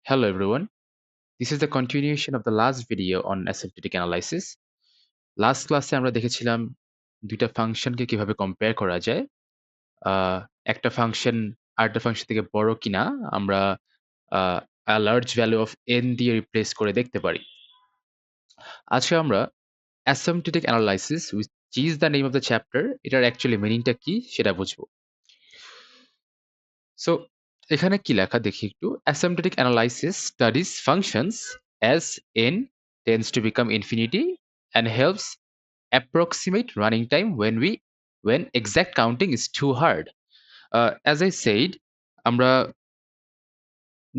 Hello everyone. This is the continuation of the last video on asymptotic analysis. Last ক্লাসে আমরা দেখেছিলাম দুইটা ফাংশনকে কিভাবে কম্পেয়ার করা যায়। আহ, একটা ফাংশন আরেকটা ফাংশন থেকে বড় কিনা আমরা লার্জ ভ্যালু অফ n দিয়ে রিপ্লেস করে দেখতে পারি। আজকে আমরা asymptotic analysis which is the name of the chapter এটার অ্যাকচুয়ালি মিনিংটা কি সেটা বুঝবো। সো এখানে কি লেখা দেখি একটু। asymptotic analysis studies functions as n tends to become infinity and helps approximate running time when exact counting is too hard. As I said, আমরা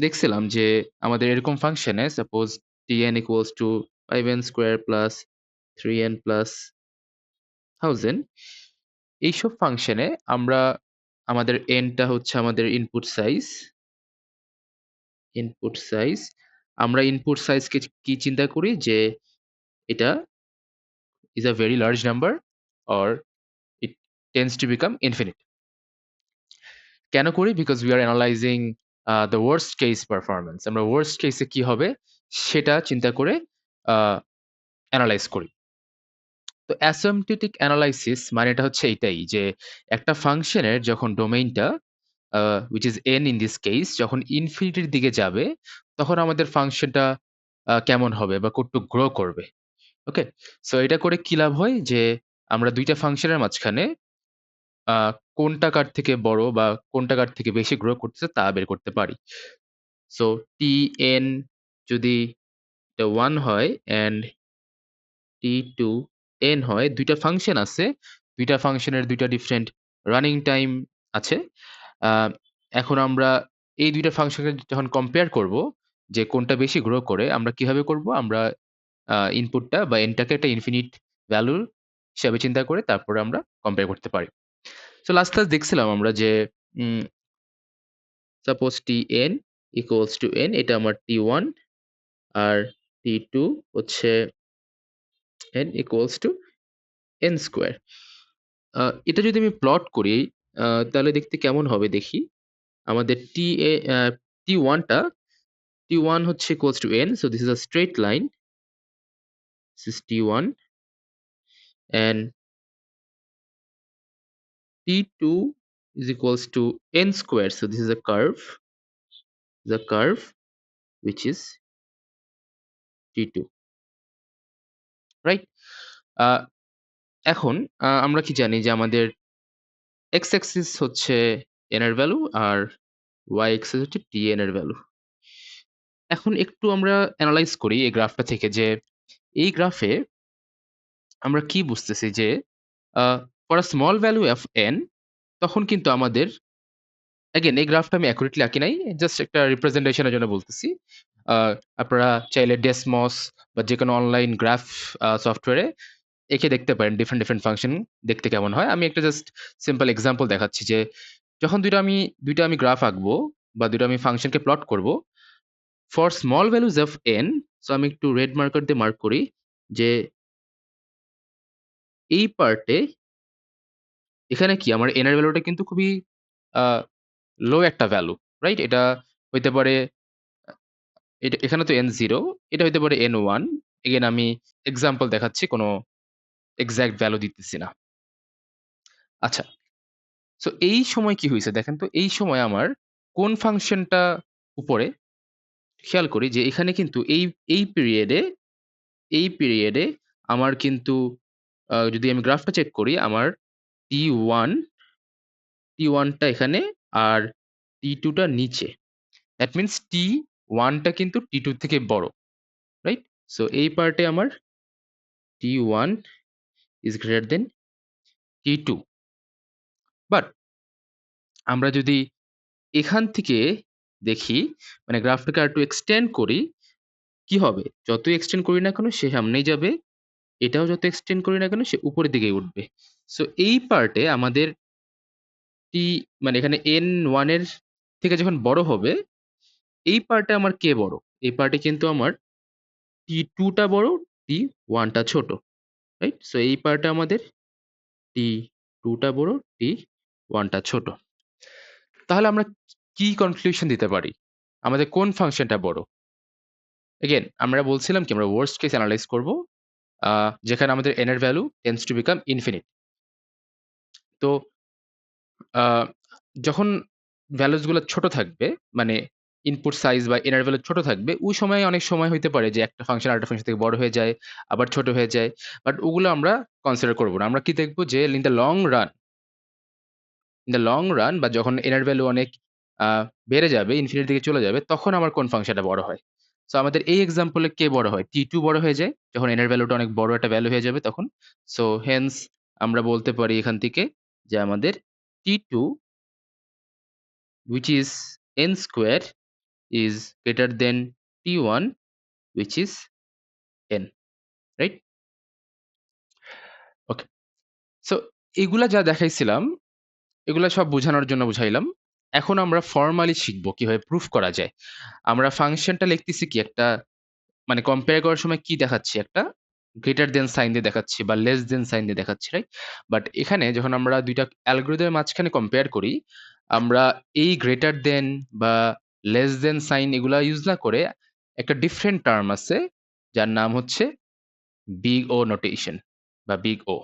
দেখছিলাম যে আমাদের এরকম ফাংশনে suppose tn equals to 5n square plus 3n plus 1000 এইসব ফাংশনে আমরা আমাদের nটা হচ্ছে আমাদের ইনপুট সাইজ আমরা ইনপুট সাইজকে কি চিন্তা করি যে এটা is a very large number or it tends to become infinite. কেন করি? Because we are analysing the worst case performance. আমরা ওয়ার্স্ট কেসে কি হবে সেটা চিন্তা করে অ্যানালাইজ করি। তো অ্যাসিম্পটোটিক অ্যানালাইসিস মানেটা হচ্ছে এইটাই যে একটা ফাংশনের যখন ডোমেইনটা which is n in this case যখন ইনফিনিটির দিকে যাবে তখন আমাদের ফাংশনটা কেমন হবে বা কতটুকু গ্রো করবে। ওকে, সো এটা করে কি লাভ হয় যে আমরা দুইটা ফাংশনের মাঝখানে কোনটা কার থেকে বড় বা কোনটা কার থেকে বেশি গ্রো করতেছে তা বের করতে পারি। সো tn যদি এটা 1 হয় অ্যান্ড t2n হয়, দুইটা ফাংশন আছে, দুইটা ফাংশনের দুইটা ডিফারেন্ট রানিং টাইম আছে। আহ, এখন আমরা এই দুইটা ফাংশনকে যখন কম্পেয়ার করব যে কোনটা বেশি গ্রো করে, আমরা কিভাবে করব? আমরা ইনপুটটা বা এনটাকে একটা ইনফিনিট ভ্যালুর হিসাবে চিন্তা করে তারপরে আমরা কম্পেয়ার করতে পারি। সো লাস্ট ক্লাস দেখছিলাম আমরা যে suppose tn equals to n, এটা আমার t1 আর t2 হচ্ছে n equals to n square. এটা যদি আমি প্লট করি তাহলে দেখতে কেমন হবে দেখি। আমাদের t1 হচ্ছে equals to n, so this is a straight line, this is t1 and t2 is equals to n square, so this is a curve, the curve which is t2, right? এখন আমরা কি জানি যে আমাদের x axis হচ্ছে n এর value আর y axis হচ্ছে tn এর ভ্যালু। এখন একটু আমরা অ্যানালাইজ করি এই গ্রাফটা থেকে যে এই গ্রাফে আমরা কি বুঝতেছি যে for a small value of n তখন কিন্তু আমাদের, এগেন এই গ্রাফটা আমি অ্যাকুরেটলি আঁকি নাই, জাস্ট একটা রিপ্রেজেন্টেশনের জন্য বলতেছি। আপনারা চাইলে ডেসমস বা যে কোনো অনলাইন গ্রাফ সফটওয়্যারে এঁকে দেখতে পারেন ডিফারেন্ট ডিফারেন্ট ফাংশন দেখতে কেমন হয়। আমি একটা জাস্ট সিম্পল এক্সাম্পল দেখাচ্ছি যে যখন দুইটা আমি গ্রাফ আঁকবো বা দুইটা আমি ফাংশনকে প্লট করব for small values of n, so আমি একটু রেড মার্কার দিয়ে মার্ক করি যে এই পার্টে এখানে কি আমার n এর ভ্যালুটা কিন্তু খুবই লো একটা ভ্যালু, রাইট? এটা হইতে পারে, এটা এখানে তো n0, এটা হইতে পারে n1। এগেন আমি এক্সাম্পল দেখাচ্ছি, কোনো এক্সাক্ট ভ্যালু দিতেছি না। আচ্ছা, সো এই সময় কি হইছে দেখেন তো, এই সময় আমার কোন ফাংশনটা উপরে, খেয়াল করি যে এখানে কিন্তু এই পিরিয়ডে আমার কিন্তু যদি আমি গ্রাফটা চেক করি আমার t1 টা এখানে আর t2 টা নিচে। দ্যাট মিনস t1 টা কিন্তু t2 থেকে বড়, রাইট? সো এই পার্টে আমার t1 is greater than t2, but আমরা যদি এখান থেকে দেখি, মানে গ্রাফটাকে আর একটু এক্সটেন্ড করি, কি হবে? যতই এক্সটেন্ড করি না কেন সে সামনেই যাবে, এটাও যত এক্সটেন্ড করি না কেন সে উপরের দিকেই উঠবে। সো এই পার্টে আমাদের t, মানে এখানে n1 এর থেকে যখন বড় হবে, এই পার্টে আমার কে বড়? এই পার্টে কিন্তু আমার t2 টা বড়, t1 টা ছোট, রাইট? সো এই পার্টে আমাদের t2 টা বড়, t1 টা ছোট। তাহলে আমরা কি কনক্লুশন দিতে পারি? আমাদের কোন ফাংশনটা বড়? এগেইন আমরা বলছিলাম কি আমরা worst case analyze করব, যেখানে আমাদের n এর value tends to become infinite. তো আ যখন ভ্যালুস গুলো ছোট থাকবে, মানে ইনপুট সাইজ বা n এর ভ্যালু ছোট থাকবে, ওই সময়ে অনেক সময় হইতে পারে যে একটা ফাংশন আরেকটা ফাংশন থেকে বড় হয়ে যায়, আবার ছোট হয়ে যায়। বাট ওগুলো আমরা কনসিডার করব না। আমরা কি দেখব যে ইন দ্য লং রান বা যখন n এর ভ্যালু অনেক আ বেড়ে যাবে, ইনফিনিটির দিকে চলে যাবে, তখন আমার কোন ফাংশনটা বড় হয়। সো আমাদের এই এক্সাম্পল এ কে বড় হয়? t2 বড় হয়ে যায়। যখন n এর ভ্যালুটা অনেক বড় একটা ভ্যালু হয়ে যাবে তখন। সো হেন্স আমরা বলতে পারি এখান থেকে যে আমাদের t2 which is n square is greater than t1 which is n, right? Okay. So এগুলা যা দেখাইছিলাম, এগুলা সব বুঝানোর জন্য বুঝাইলাম। এখন আমরা ফর্মালি শিখব কিভাবে প্রুফ করা যায়। আমরা ফাংশনটা লিখতেছি কি একটা, মানে কম্পেয়ার করার সময় কি দেখাচ্ছি? একটা গ্রেটার দেন সাইন দিয়ে দেখাচ্ছি বা লেস দেন সাইন দিয়ে দেখাচ্ছি, রাইট? বাট এখানে যখন আমরা ২ টা অ্যালগরিদমের মাঝখানে কম্পেয়ার করি, আমরা এই গ্রেটার দেন বা লেস দেন সাইন এগুলা ইউজ না করে একটা ডিফারেন্ট টার্ম আছে যার নাম হচ্ছে বিগ ও নোটেশন বা বিগ ও।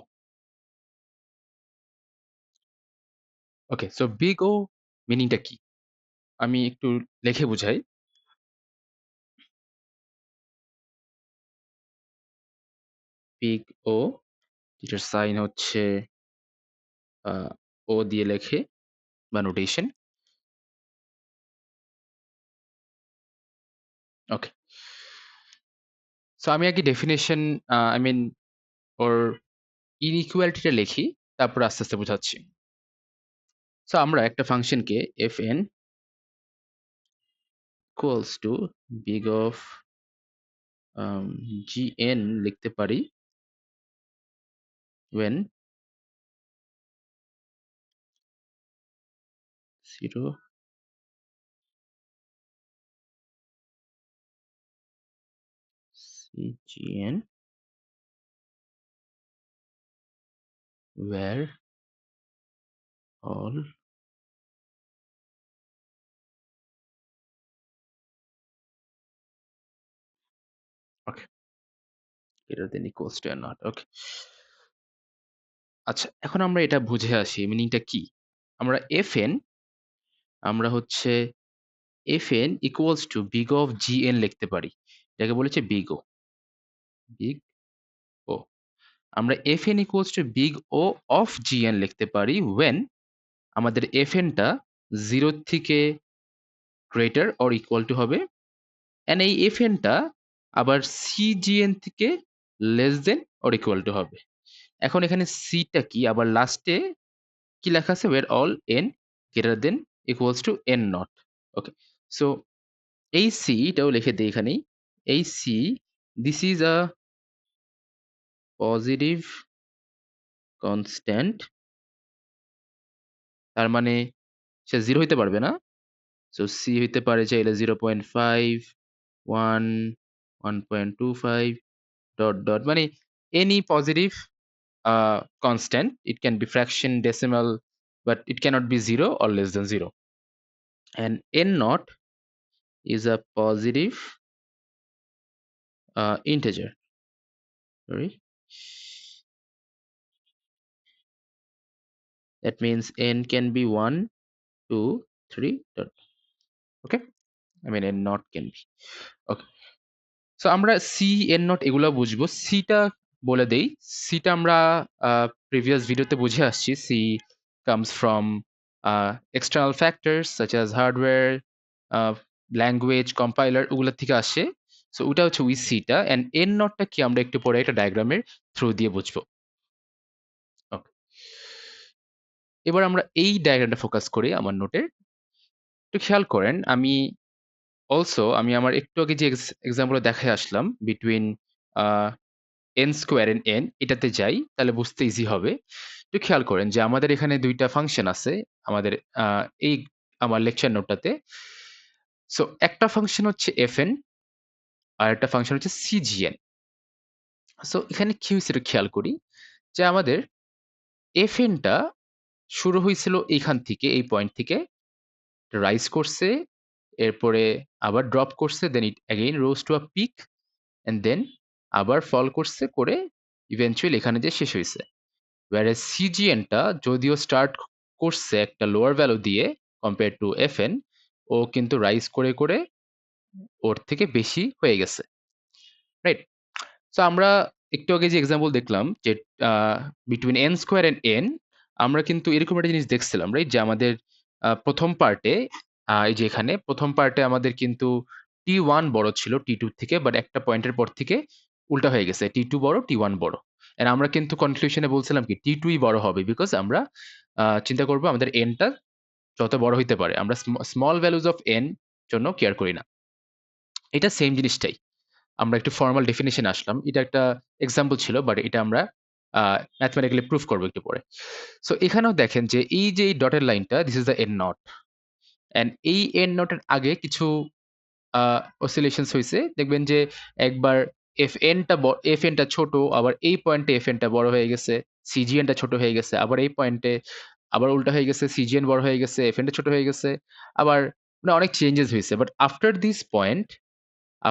ওকে, সো বিগ ও মিনিংটা কি? আমি একটু লিখে বুঝাই। বিগ ও, যেটার সাইন হচ্ছে আ ও দিয়ে লেখে বা নোটেশন। ওকে। সো আমি আগে ডেফিনিশন আই মিন ওর ইনইকুয়ালিটিটা লিখি, তারপর আস্তে, আস্তে বোঝাচ্ছি। সো আমরা একটা ফাংশনকে fn equals to big of gn লিখতে পারি when 0 cgn where all okay greater than equals to or not. ওকে। আচ্ছা, এখন আমরা এটা বুঝে আসি মিনিংটা কি? আমরা fn আমরা হচ্ছে fn equals to big of gn লিখতে পারি। এটাকে বলেছে big O, big O। আমরা fn equals to big O of gn লিখতে পারি when আমাদের fn টা 0 থেকে greater or equal to হবে, and এই fn টা আবার cgn থেকে less than or equal to হবে। এখন এখানে c টা কি? আবার লাস্টে কি লেখা আছে? where all n greater than equals to n not. Okay, so এই c টাও লিখে দেই এখানেই। এই c, this is a positive constant, তার মানে সে 0 হইতে পারবে না। সো c হইতে পারে চাইলে 0.5, 1, 1.25 ডট, ডট, মানে any positive constant. It can be fraction, decimal, but it cannot be 0 or less than 0. And n naught is a positive integer. Sorry. That means n can be 1, 2, 3. Dot. Okay. I mean n naught can be. Okay. So আমরা C, N not এগুলা বুঝবো। সিটা বলে দেই। সিটা আমরা previous ভিডিওতে বুঝে আসছি। C comes from external factors such as hardware, language, compiler ওগুলোর থেকে আসে। সো ওটা হচ্ছে ওই সিটা, অ্যান্ড এন নটটা কি আমরা একটু পরে একটা ডায়াগ্রামের থ্রু দিয়ে বুঝবো। ওকে, এবার আমরা এই ডায়াগ্রামটা ফোকাস করি আমার নোটে। একটু খেয়াল করেন, আমি আমার একটু আগে যে এক্সাম্পল দেখায় আসলাম between n square and n, এটাতে যাই তাহলে বুঝতে ইজি হবে। একটু খেয়াল করেন যে আমাদের এখানে ২ টা ফাংশন আছে আমাদের এই আমার লেকচার নোটটাতে। সো একটা ফাংশন হচ্ছে fn আর একটা ফাংশন হচ্ছে cgn। সো এখানে কি হইছে একটু খেয়াল করি যে আমাদের fn টা শুরু হইছিল এইখান থেকে, এই পয়েন্ট থেকে রাইজ করছে এরপরে আবার ড্রপ করছে, then it again rose to a peak and then আবার ফল করছে করে ইভেনচুয়ালি এখানে যে শেষ হইছে। whereas CGN টা যদিও স্টার্ট করছে একটা লোয়ার ভ্যালু দিয়ে কম্পেয়ার টু FN, ও কিন্তু রাইজ করে করে ওর থেকে বেশি হয়ে গেছে, রাইট? সো আমরা একটু আগে যে এক্সাম্পল দেখলাম যে between n square and n, আমরা কিন্তু এরকম একটা জিনিস দেখছিলাম, রাইট? যে আমাদের প্রথম পার্টে, এই যে এখানে প্রথম পার্টে আমাদের কিন্তু T1 বড় ছিল T2 থেকে, বাট একটা পয়েন্টের পর থেকে উল্টা হয়ে গেছে, T2 বড় T1 বড়। এন্ড আমরা কিন্তু কনক্লুশনে বলছিলাম কি T2 ই বড় হবে, বিকজ আমরা চিন্তা করবো আমাদের n টা যত বড় হইতে পারে, আমরা স্মল ভ্যালুজ অফ n জন্য কেয়ার করি না। এটা সেম জিনিসটাই, আমরা একটু ফর্মাল ডেফিনিশন আসলাম। এটা একটা এক্সাম্পল ছিল, বাট এটা আমরা ম্যাথমেটিক্যালি প্রুফ করবো একটু পরে। সো এখানেও দেখেন যে এই যে এই ডটের লাইনটা, this is the N not, and এই এন নটের আগে কিছু অসিলেশনস হয়েছে। দেখবেন যে একবার এফ এনটা ছোট, আবার এই পয়েন্টে এফ এনটা বড় হয়ে গেছে, সিজিএনটা ছোট হয়ে গেছে, আবার এই পয়েন্টে আবার উল্টা হয়ে গেছে, সিজিএন বড় হয়ে গেছে, এফ এনটা ছোট হয়ে গেছে, আবার মানে অনেক চেঞ্জেস হয়েছে। But after this point,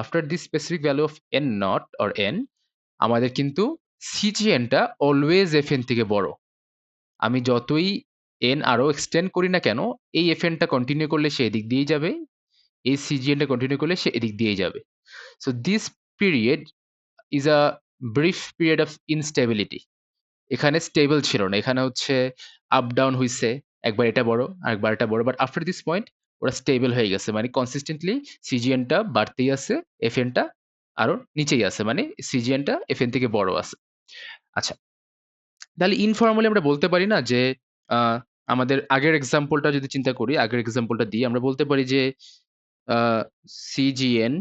after this specific value of n not or N, আমাদের কিন্তু সিজিএনটা অলওয়েজ এফএন থেকে বড়। আমি যতই এন আরো এক্সটেন্ড করি না কেন, এই এফএনটা কন্টিনিউ করলে সে এদিক দিয়েই যাবে, এই সিজিএনটা কন্টিনিউ করলে সে এদিক দিয়েই যাবে। So this period is a brief period of instability. এখানে স্টেবল ছিল না, এখানে হচ্ছে আপ ডাউন হইছে, একবার এটা বড় আরেকবার এটা বড়, বাট আফটার দিস পয়েন্ট ওরা স্টেবল হয়ে গেছে, মানে কনসিস্টেন্টলি সিজিএনটা বাড়তেই আছে, এফএনটা আরো নিচেই আছে, মানে সিজিএনটা এফএন থেকে বড় আছে। আচ্ছা, তাহলে ইনফর্মালি আমরা বলতে পারি না যে আহ, আমাদের আগের এক্সাম্পলটা যদি চিন্তা করি, আগের এক্সাম্পলটা দিয়ে আমরা বলতে পারি যে CGN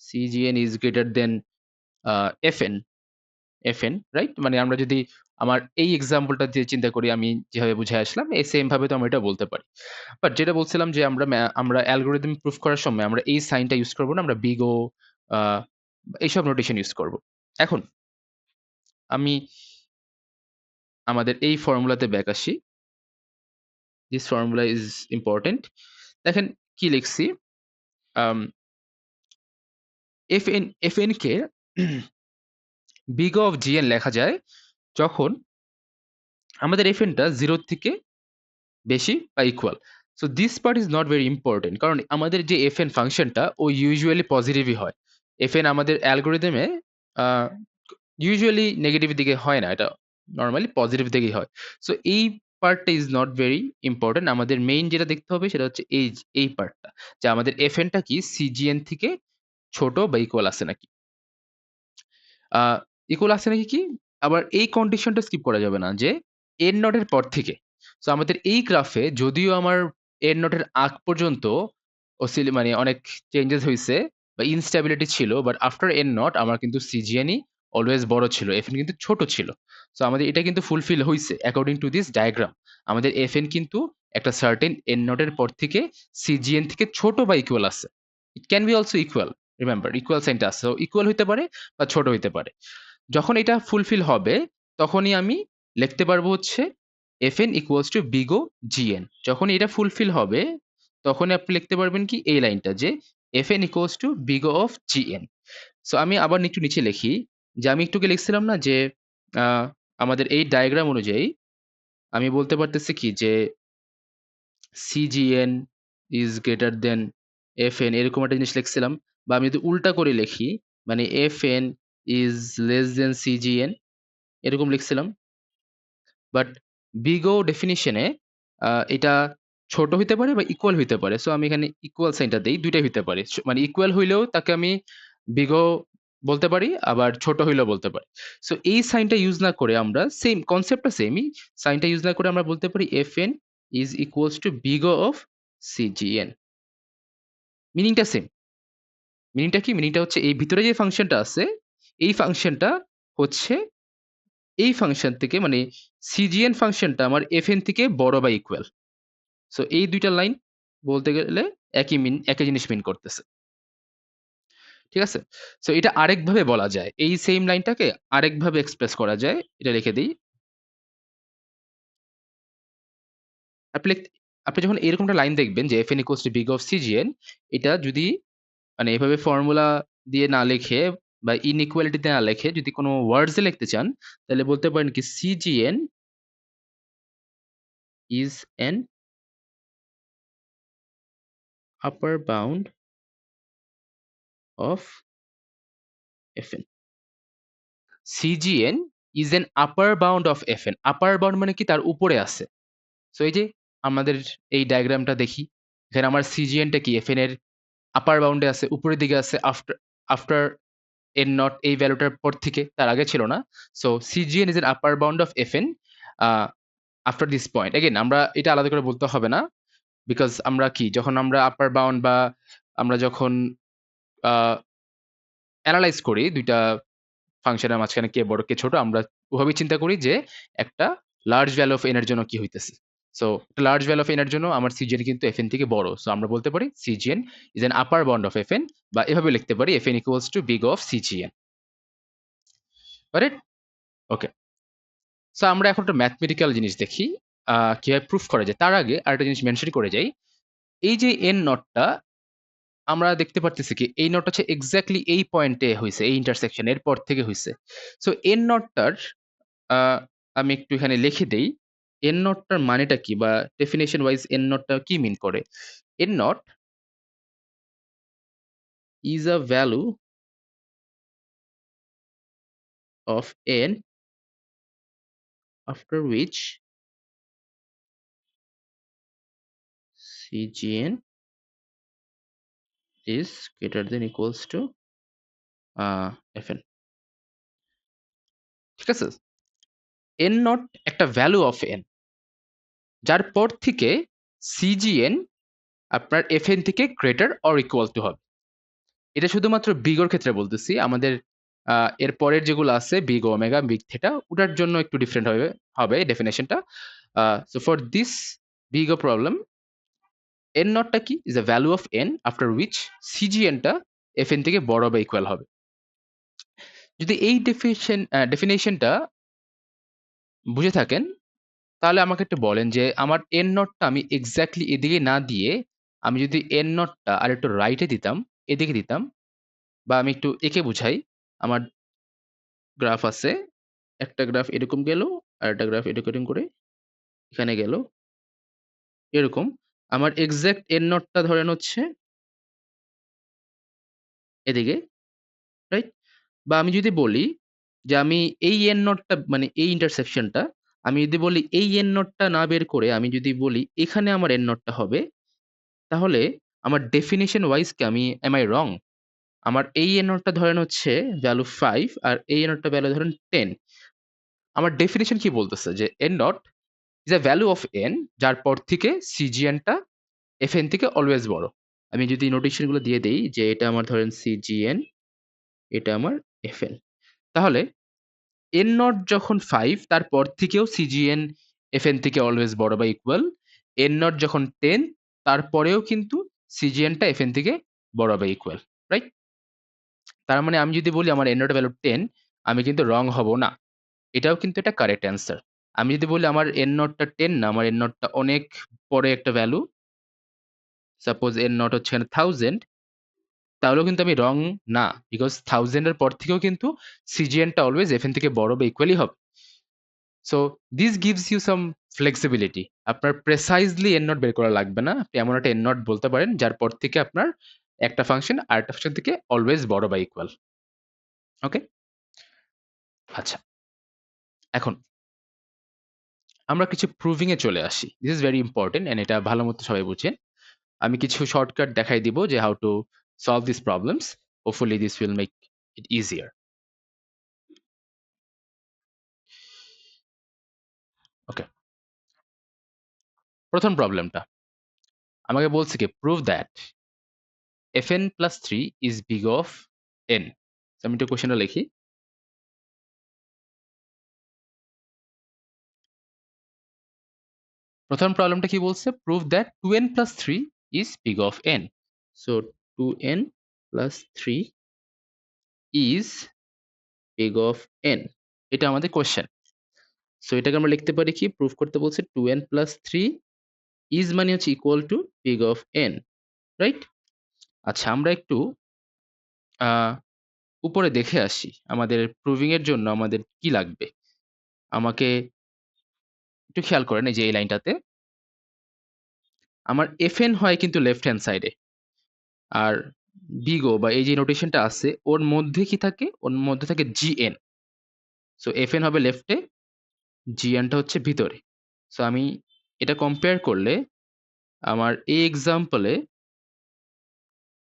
CGN is greater than FN, FN, right? মানে আমরা যদি আমার এই এক্সাম্পলটা দিয়ে চিন্তা করি, আমি যেভাবে বুঝে আসলাম, এই সেম ভাবে তো আমরা এটা বলতে পারি। বাট যেটা বলছিলাম যে আমরা অ্যালগোরিদম প্রুফ করার সময় আমরা এই সাইনটা ইউজ করবো না, আমরা বিগ ও এইসব নোটেশন ইউজ করব। এখন আমি আমাদের এই ফর্মুলাতে ব্যাক আসি। This formula is important. দেখেন কি লিখছি, FN K big of GN লেখা যায় যখন আমাদের এফএনটা 0 থেকে বেশি বা equal. So this part is not very important, কারণ আমাদের যে এফএন ফাংশনটা ও ইউজুয়ালি পজিটিভই হয়। এফএন আমাদের অ্যালগোরিদমে ইউজুয়ালি নেগেটিভ দিকে হয় না, এটা নর্মালি পজিটিভ দিকেই হয়। সো এই পার্টটা ইজ নট ভেরি ইম্পর্টেন্ট। আমাদের মেইন যেটা দেখতে হবে সেটা হচ্ছে এই পার্টটা, যে আমাদের এফএনটা কি সিজিএন থেকে ছোট বা ইকুয়াল আছে নাকি। ইকুয়াল আছে নাকি কি, আবার এই কন্ডিশনটা স্কিপ করা যাবে না যে এন নটের পর থেকে। সো আমাদের এই গ্রাফে যদিও আমার এন নটের আগ পর্যন্ত মানে অনেক চেঞ্জেস হয়েছে বা ইনস্টেবিলিটি ছিল, বাট আফটার এন নট আমার কিন্তু সিজিএনই অলওয়েজ বড় ছিল, এফএন কিন্তু ছোট ছিল। সো আমাদের এটা কিন্তু ফুলফিল হয়েছে অ্যাকর্ডিং টু দিস ডায়াগ্রাম। আমাদের এফএন কিন্তু একটা সার্টেন এন নটের পর থেকে সিজিএন থেকে ছোট বা ইকুয়াল আছে। It can be also equal, remember equal সাইনটা আছে, ইকুয়াল হইতে পারে বা ছোট হইতে পারে। যখন এটা ফুলফিল হবে তখনই আমি লিখতে পারবো হচ্ছে fn ইকুয়ালস টু বিগো gn। যখন এটা ফুলফিল হবে তখনই আপনি লিখতে পারবেন কি এই লাইনটা, যে fn equals to big O of gn। So আমি আবার একটু নিচে লিখি, যে আমি একটুকে লিখছিলাম না যে আহ, আমাদের এই ডায়াগ্রাম অনুযায়ী আমি বলতে পারতেছি কি যে cgn is greater then fn, এরকম একটা জিনিস লিখছিলাম। বা আমি যদি উল্টা করে লিখি, মানে fn is less than cgn, এরকম লিখছিলাম। বাট বিগ ও ডেফিনিশনে এটা ছোট হইতে পারে বা ইকুয়াল হইতে পারে। সো আমি এখানে ইকুয়াল সাইনটা দেই, দুইটাই হইতে পারে। মানে ইকুয়াল হইলেও তাকে আমি বিগ ও বলতে পারি, আবার ছোট হইলেও বলতে পারি। সো এই সাইনটা ইউজ না করে আমরা, সেম কনসেপ্টটা সেমই, সাইনটা ইউজ না করে আমরা বলতে পারি F N is equals to big O of CGN. মিনিংটা সেম। মিনিংটা কি, মিনিংটা হচ্ছে এই ভিতরে যে ফাংশনটা আছে, এই ফাংশনটা হচ্ছে এই ফাংশন থেকে, মানে সিজিএন ফাংশনটা আমার এফএন থেকে বড় বা ইকুয়াল। সো এই দুইটা লাইন বলতে গেলে একই জিনিস মিন করতেছে, ঠিক আছে? সো এটা আরেকভাবে বলা যায়, এই সেম লাইনটাকে আরেকভাবে এক্সপ্রেস করা যায়, এটা রেখে দিই। আপনি আপনি যখন এরকম একটা লাইন দেখবেন যে fn equals to big of cgn, এটা যদি মানে এভাবে ফর্মুলা দিয়ে না লিখে বা ইনইকুয়ালিটিতে না লিখে যদি কোনো ওয়ার্ডস এ লিখতে চান, তাহলে বলতে পারেন কি cgn is an upper bound of fn. cgn is an upper bound of fn. Upper bound মানে কি, তার উপরে আছে। সো এই যে আমাদের এই ডায়াগ্রামটা দেখি, এখানে আমার cgn টা কি fn এর আপার বাউন্ডে আছে, উপরের দিকে আছে, আফটার আফটার এন নট এই ভ্যালুটার পর থেকে, তার আগে ছিল না। So cgn is an upper bound of fn after this point. Again আমরা এটা আলাদা করে বলতে হবে না, বিকজ আমরা কি যখন আমরা আপার বাউন্ড বা আমরা যখন অ্যানালাইজ করি দুইটা ফাংশনের মাঝখানে কে বড় কে ছোট, আমরা ওভাবেই চিন্তা করি যে একটা লার্জ ভ্যালু অফ এন এর জন্য কি হইতেছে। So large value of N এর জন্য আমার সিজিএন কিন্তু এফএন থেকে বড়, সো আমরা বলতে পারি CGN is an upper bound of FN, বা এভাবে লিখতে পারি FN equals to big of CGN. Right? Okay, so আমরা এখন একটা ম্যাথমেটিক্যাল জিনিস দেখি কিভাবে প্রুফ করা যায়। তার আগে আরেকটা জিনিস মেনশন করে যাই, এই যে এন নটটা আমরা দেখতে পারতেছি কি এই নটটা হচ্ছে এক্স্যাক্টলি এই পয়েন্টে হয়েছে, এই ইন্টারসেকশন এর পর থেকে হয়েছে। সো এন নটটার আমি একটু এখানে লিখে দেই এন নটটার মানেটা কি, বা ডেফিনেশন ওয়াইজ এন নটটা কি মিন করে। N not is a value of N after which cgn is greater than equals to fn। ঠিক আছে, এন নট একটা ভ্যালু অফ এন, যার পর থেকে cgn আপনার fn থেকে গ্রেটার অর ইকুয়াল টু হবে। এটা শুধুমাত্র বিগর ক্ষেত্রে বলতেছি, আমাদের এর পরের যেগুলো আছে বিগ ওমেগা বিগ থেটা ওটার জন্য একটু ডিফারেন্ট হবে হবে ডেফিনেশনটা। So for this big problem N নটটা কি is a value of N after which সিজিএনটা এফ এন থেকে বড় বা ইকুয়াল হবে। যদি এই ডেফিনেশনটা বুঝে থাকেন তাহলে আমাকে একটু বলেন যে আমার এন নটটা আমি এক্স্যাক্টলি এদিকে না দিয়ে আমি যদি এন নটটা আর একটু রাইটে দিতাম, এদিকে দিতাম, বা আমি একটু এঁকে বুঝাই। আমার গ্রাফ আছে, একটা গ্রাফ এরকম গেল, আর একটা গ্রাফ এরকম করে এখানে গেল, এরকম। আমার এক্সাক্ট এন নটটা ধরেন হচ্ছে এদিকে, রাইট? বা আমি যদি বলি যে আমি এই এন নটটা মানে এই ইন্টারসেকশনটা আমি যদি বলি এই এন নটটা না বের করে আমি যদি বলি এখানে আমার এন নটটা হবে, তাহলে আমার ডেফিনিশন ওয়াইজ কি আমি এম আই রং? আমার এই এন নটটা ধরেন হচ্ছে ভ্যালু 5 আর এই এন নটটা ভ্যালু ধরেন 10। আমার ডেফিনিশন কি বলতেছে যে N not is a value of N যার পর থেকে সিজিএনটা এফএন থেকে অলওয়েজ বড়। আমি যদি নোটেশন গুলো দিয়ে দেই যে এটা আমার ধরেন সিজিএন, এটা আমার এফএন, তাহলে এন নট যখন 5 তারপর থেকেও সিজিএন এফএন থেকে অলওয়েজ বড় বা ইকুয়াল। এন নট যখন 10 তারপরেও কিন্তু সিজিএনটা এফএন থেকে বড় বা ইকুয়াল। রাইট? তার মানে আমি যদি বলি আমার এন নট ভ্যালু 10 আমি কিন্তু রং হব না, এটাও কিন্তু একটা কারেক্ট অ্যান্সার। আমি যদি বলি আমার এন নটটা 10 না, আমার এন নটটা অনেক পরে একটা ভ্যালু, সাপোজ এন নট হচ্ছে 1000, তাহলেও কিন্তু আমি রং না, বিকজ 1000 এর পর থেকেও কিন্তু সিজিএনটা অলওয়েজ এফএন থেকে বড় বা ইকুয়ালি হবে। So this gives you some flexibility. আপনার প্রেসাইজলি এন নট বের করা লাগবে না, আপনি এমন একটা এন নট বলতে পারেন যার পর থেকে আপনার একটা ফাংশন আরেকটা ফাংশন থেকে অলওয়েজ বড় বা ইকুয়াল। ওকে, আচ্ছা, এখন আমরা কিছু প্রুভিং এ চলে আসি। This is very important and এটা ভালো মতো সবাই বুঝেন। আমি কিছু শর্টকাট দেখাই দিব যে how to solve this problems. Hopefully this will make it easier. Okay, প্রথম প্রবলেমটা আমাকে বলছে কি prove that fn plus 3 is big of n। আমি একটু কোশ্চেনটা লিখি। প্রথম প্রবলেমটা কি বলছে, prove that 2n plus 3 is big of n। So 2n plus 3 is big of n, এটা আমাদের কোশ্চেন। সো এটাকে আমরা লিখতে পারি কি, প্রুভ করতে বলছে 2n plus 3 ইজ মানে হচ্ছে equal to big of N, right? আচ্ছা, আমরা একটু আহ, উপরে দেখে আসি আমাদের প্রুভিং এর জন্য আমাদের কি লাগবে। আমাকে একটু খেয়াল করেন, এই যে এই লাইনটাতে আমার এফ এন হয় কিন্তু লেফট হ্যান্ড সাইডে, আর বিগো বা এই যে নোটেশনটা আছে ওর মধ্যে কি থাকে, ওর মধ্যে থাকে জিএন। সো এফ এন হবে লেফটে, জিএনটা হচ্ছে ভিতরে। সো আমি এটা কম্পেয়ার করলে আমার এই এক্সাম্পলে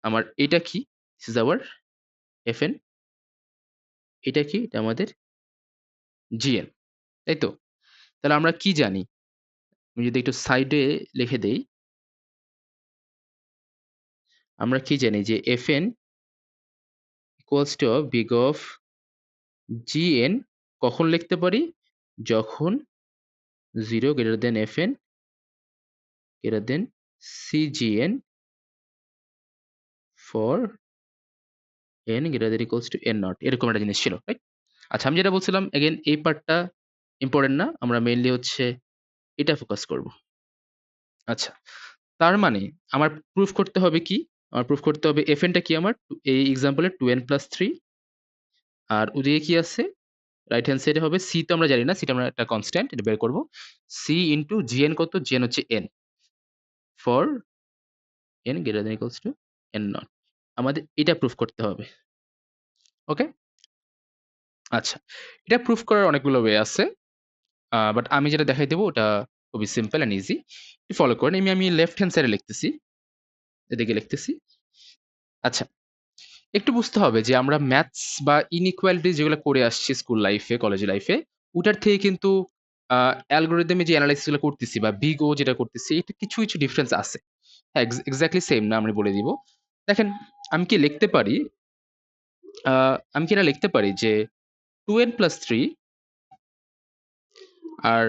আমার এটা কি, this is our F N, এটা কি, এটা আমাদের জিএন, তাই তো? তাহলে আমরা কি জানি, আমি যদি একটু সাইডে লিখে দেই, আমরা কি জানি যে F N equals to big of GN কখন লিখতে পারি, যখন 0 greater than F N greater than CGN for N greater than equals to N naught, এরকম একটা জিনিস ছিল, রাইট? আচ্ছা, আমি যেটা বলছিলাম এগেন এই পার্টটা ইম্পর্টেন্ট না, আমরা মেইনলি হচ্ছে এটা ফোকাস করব। আচ্ছা, তার মানে আমার প্রুফ করতে হবে কি, আমার প্রুফ করতে হবে এফ এনটা কি আমার এই এক্সাম্পলে 2n+3, আর ওদিকে কি আছে রাইট হ্যান্ড সাইডে হবে সি, তো আমরা জানি না, সিটা আমরা একটা কনস্ট্যান্ট, এটা বের করব। সি ইন্টু জিএন কত, জিএন হচ্ছে N, for N greater than equals to N not, আমাদের এটা প্রুফ করতে হবে। ওকে, আচ্ছা, এটা প্রুফ করার অনেকগুলো ওয়ে আছে, বাট আমি যেটা দেখাই দেবো ওটা খুবই সিম্পল অ্যান্ড ইজি, ফলো করেন। আমি লেফট হ্যান্ড সাইডে লিখতেছি, এদিকে লিখতেছি। আচ্ছা, একটু বুঝতে হবে যে আমরা ম্যাথস বা ইনইকুয়ালিটি যেগুলো করে আসছি স্কুল লাইফে, কলেজ লাইফে, ওটার থেকে কিন্তু অ্যালগোরিদমে যে অ্যানালাইসিস গুলো করতেছি বা বিগ ও যেটা করতেছি, এটা কিছু কিছু ডিফারেন্স আছে। হ্যাঁ, এক্স্যাক্টলি সেম না, আমি বলে দিব। দেখেন, আমি কি লিখতে পারি, আমি কি এটা লিখতে পারি যে 2n+3 আর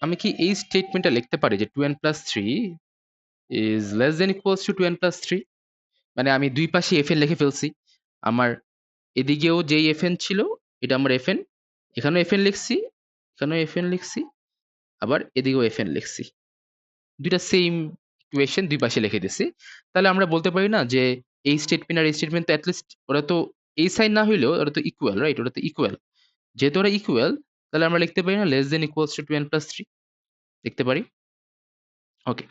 আমি কি এই স্টেটমেন্টটা লিখতে পারি যে 2n+3 is less than equals two 2n+3? মানে আমি দুই পাশে এফ এন লিখে ফেলছি, আমার এদিকেও যেই এফ এন ছিল এটা আমার এফ এন, এখানেও এফ এন লিখছি, এখানেও এফ এন লিখছি, আবার এদিকেও এফ এন লিখছি, দুইটা সেম ইকুয়েশন দুই পাশে লিখে দিছি। তাহলে আমরা বলতে পারি না যে এই স্টেটমেন্ট আর এই স্টেটমেন্ট তো অ্যাটলিস্ট ওরা তো এই সাইন না হইলেও ওরা তো ইকুয়াল, রাইট? ওরা তো ইকুয়াল, যেহেতু ওরা ইকুয়াল তাহলে আমরা লিখতে পারি না less than equals two 2n+3, লিখতে পারি। ওকে,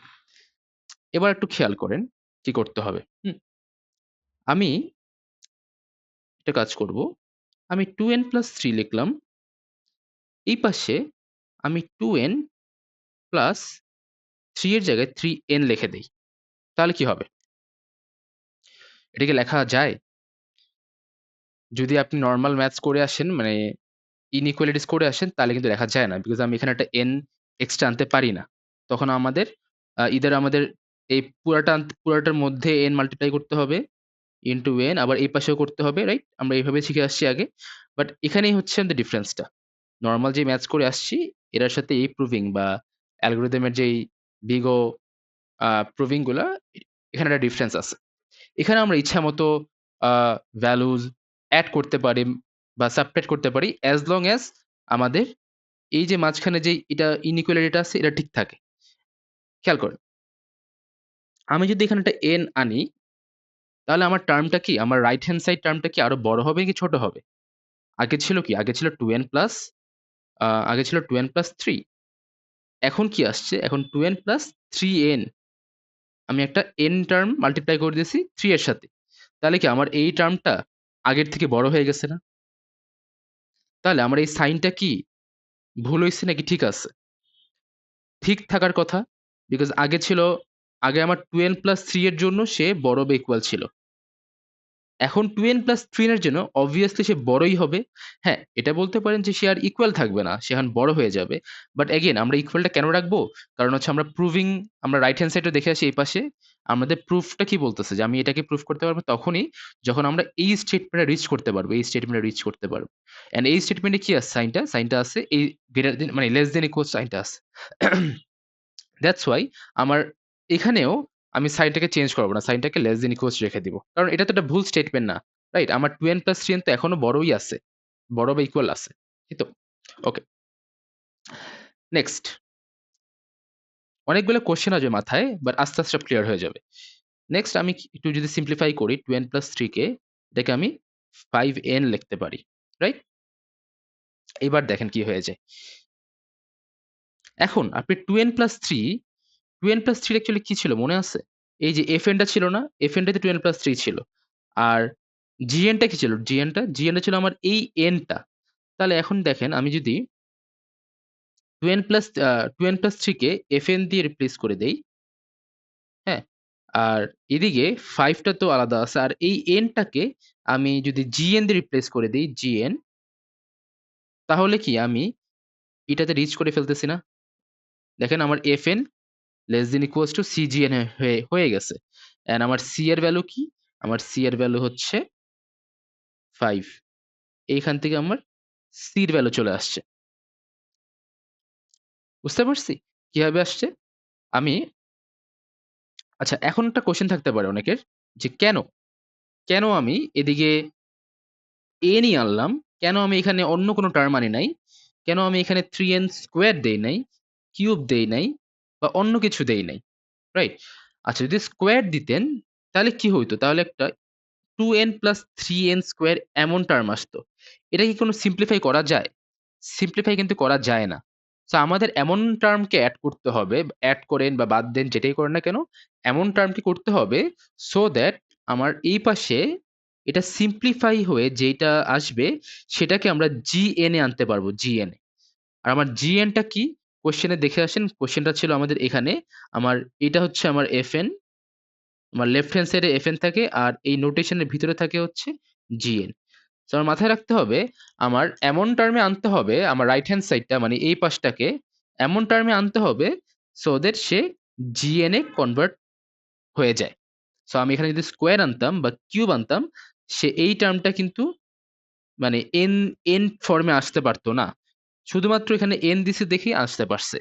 এবার একটু খেয়াল করেন কি করতে হবে। আমি একটা কাজ করব, আমি 2n+3 লিখলাম, এই পাশে আমি 2n+3 এর জায়গায় 3n লিখে দেই, তাহলে কি হবে? এটাকে লেখা যায়? যদি আপনি নরমাল ম্যাথস করে আসেন, মানে ইনইকুয়ালিটিস করে আসেন, তাহলে কিন্তু লেখা যায় না, বিকজ আমি এখানে একটা n এক্সট্রা আনতে পারি না। তখন আমাদের ইদার আমাদের এই পুরাটার মধ্যে n মাল্টিপ্লাই করতে হবে ইন্টু n, আবার এই পাশেও করতে হবে, রাইট? আমরা এইভাবে শিখে আসছি আগে, বাট এখানেই হচ্ছে আমাদের ডিফারেন্সটা। নরমাল যে ম্যাথস করে আসছি এটার সাথে এই প্রুভিং বা অ্যালগোরিদমের যেই বিগো প্রুভিং গুলা, এখানে একটা ডিফারেন্স আছে। এখানে আমরা ইচ্ছা মতো ভ্যালুজ অ্যাড করতে পারি বা সাবট্রাক্ট করতে পারি, অ্যাজ লং অ্যাজ আমাদের এই যে মাঝখানে যে এটা ইনইকুয়ালিটিটা আছে এটা ঠিক থাকে। খেয়াল করেন, আমি যদি এখানে একটা n আনি, তাহলে আমার টার্মটা কি, আমার রাইট হ্যান্ড সাইড টার্মটা কি আরো বড় হবে কি ছোট হবে? আগে ছিল কি, আগে ছিল 2n প্লাস, আগে ছিল 2n+3, এখন কি আসছে, এখন 2n+3n, আমি একটা n টার্ম মাল্টিপ্লাই করে দিয়েছি 3 এর সাথে, তাহলে কি আমার এই টার্মটা আগের থেকে বড় হয়ে গেছে না? তাহলে আমার এই সাইনটা কি ভুল হইছে নাকি ঠিক আছে? ঠিক থাকার কথা, বিকজ আগে ছিল, আগে আমার 2n+3 এর জন্য সে বড় বা ইকুয়াল ছিল, এখন 2n+3 এর জন্য অবভিয়াসলি সে বড়ই হবে। হ্যাঁ, এটা বলতে পারেন যে সে আর ইকুয়াল থাকবে না, সে এখন বড় হয়ে যাবে। বাট এগেইন আমরা ইকুয়ালটা কেন রাখবো? কারণ হচ্ছে আমরা প্রুভিং, আমরা রাইট হ্যান্ড সাইডে দেখে আসি এই পাশে, আমাদের প্রুফটা কি বলতেছে যে আমি এটাকে প্রুফ করতে পারবো তখনই যখন আমরা এই স্টেটমেন্টে রিচ করতে পারবো, এই স্টেটমেন্টে রিচ করতে পারবো। এন্ড এই স্টেটমেন্টে কি আছে, সাইনটা, সাইনটা আছে এই গ্রেটার দেন মানে লেস দেন ইকুয়াল সাইনটা আছে। দ্যাটস ওয়াই আমার এখানেও আমি সাইনটাকে চেঞ্জ করবো না, সাইনটাকে লেস দেন ইকুয়ালস রেখে দিব, কারণ এটা তো একটা ভুল স্টেটমেন্ট না, রাইট? আমার 2n+3n তো এখনো বড়ই আছে, বড় বা ইকুয়াল আছে। এই তো? ওকে, নেক্সট। অনেকগুলো কোয়েশ্চেন আসবে মাথায়, বাট আস্তে, আস্তে সব ক্লিয়ার হয়ে যাবে। নেক্সট আমি একটু যদি সিম্পলিফাই করি 2n + 3 কে, এটাকে আমি 5n লিখতে পারি। রাইট? এবার দেখেন কি হয়ে যায়। এখন আপনি 2n + 3, 2n + 3 অ্যাকচুয়ালি কি ছিল মনে আছে? এই যে fn টা ছিল না? fn টাতে 2n + 3 ছিল। আর gn টা কি ছিল? gn টা ছিল আমার এই n টা। তাহলে এখন দেখেন আমি যদি 2n + 3 কে fn দিয়ে রিপ্লেস করে দেই, হ্যাঁ? আর এদিকে 5 টা তো আলাদা আছে। আর এই n টাকে আমি যদি gn দিয়ে রিপ্লেস করে দেই gn, তাহলে কি আমি এটাতে রিচ করে ফেলতেছি না? দেখেন আমার fn less than equals two cgn হয়ে গেছে। অ্যান্ড আমার c এর ভ্যালু কি? আমার c এর ভ্যালু হচ্ছে 5। এইখান থেকে আমার c এর ভ্যালু চলে আসছে। বুঝতে পারছি? কিভাবে আসছে? আমি আচ্ছা, এখন একটা কোয়েশ্চেন থাকতে পারে অনেকের যে কেন? কেন আমি এদিকে a নিয়ে আনলাম? কেন আমি এখানে অন্য কোনো টার্ম আনি নাই? কেন আমি এখানে 3n স্কোয়ার দেই নাই, কিউব দেই নাই বা অন্য কিছু দেই নাই? রাইট? আচ্ছা, যদি স্কোয়ার দিতেন তাহলে কি হইতো? তাহলে একটা 2n + 3n স্কোয়ার এমন টার্ম আসতো। এটা কি কোনো সিম্পলিফাই করা যায়? সিম্পলিফাই কিন্তু করা যায় না। সো আমাদের এমন টার্মকে এড করতে হবে, এড করেন বা বাদ দেন যেটাই করেন না কেন, এমন টার্মকে করতে হবে সো দ্যাট আমার এই পাশে এটা সিম্পলিফাই হয়ে যেইটা আসবে সেটাকে আমরা gn এ আনতে পারবো, gn এ। আর আমার gn টা কি? কোয়েশ্চেনে দেখে আসেন, কোয়েশ্চেনটা ছিল আমাদের এখানে। আমার এটা হচ্ছে আমার fn, আমার লেফট হ্যান্ড সাইডে fn থাকে আর এই নোটেশনের ভিতরে থাকে হচ্ছে gn। তো আমার মাথায় রাখতে হবে আমার এমন টার্মে আনতে হবে, আমার রাইট হ্যান্ড সাইডটা মানে এই পাশটাকে এমন টার্মে আনতে হবে so that say gn A convert হয়ে যায়। সো আমি এখানে যদি স্কোয়ার আনতাম বা কিউব আনতাম, সে এই টার্মটা কিন্তু মানে n ফর্মে আসতে পারতো না। শুধুমাত্র এখানে n দিছে দেখেই আসতে পারছে।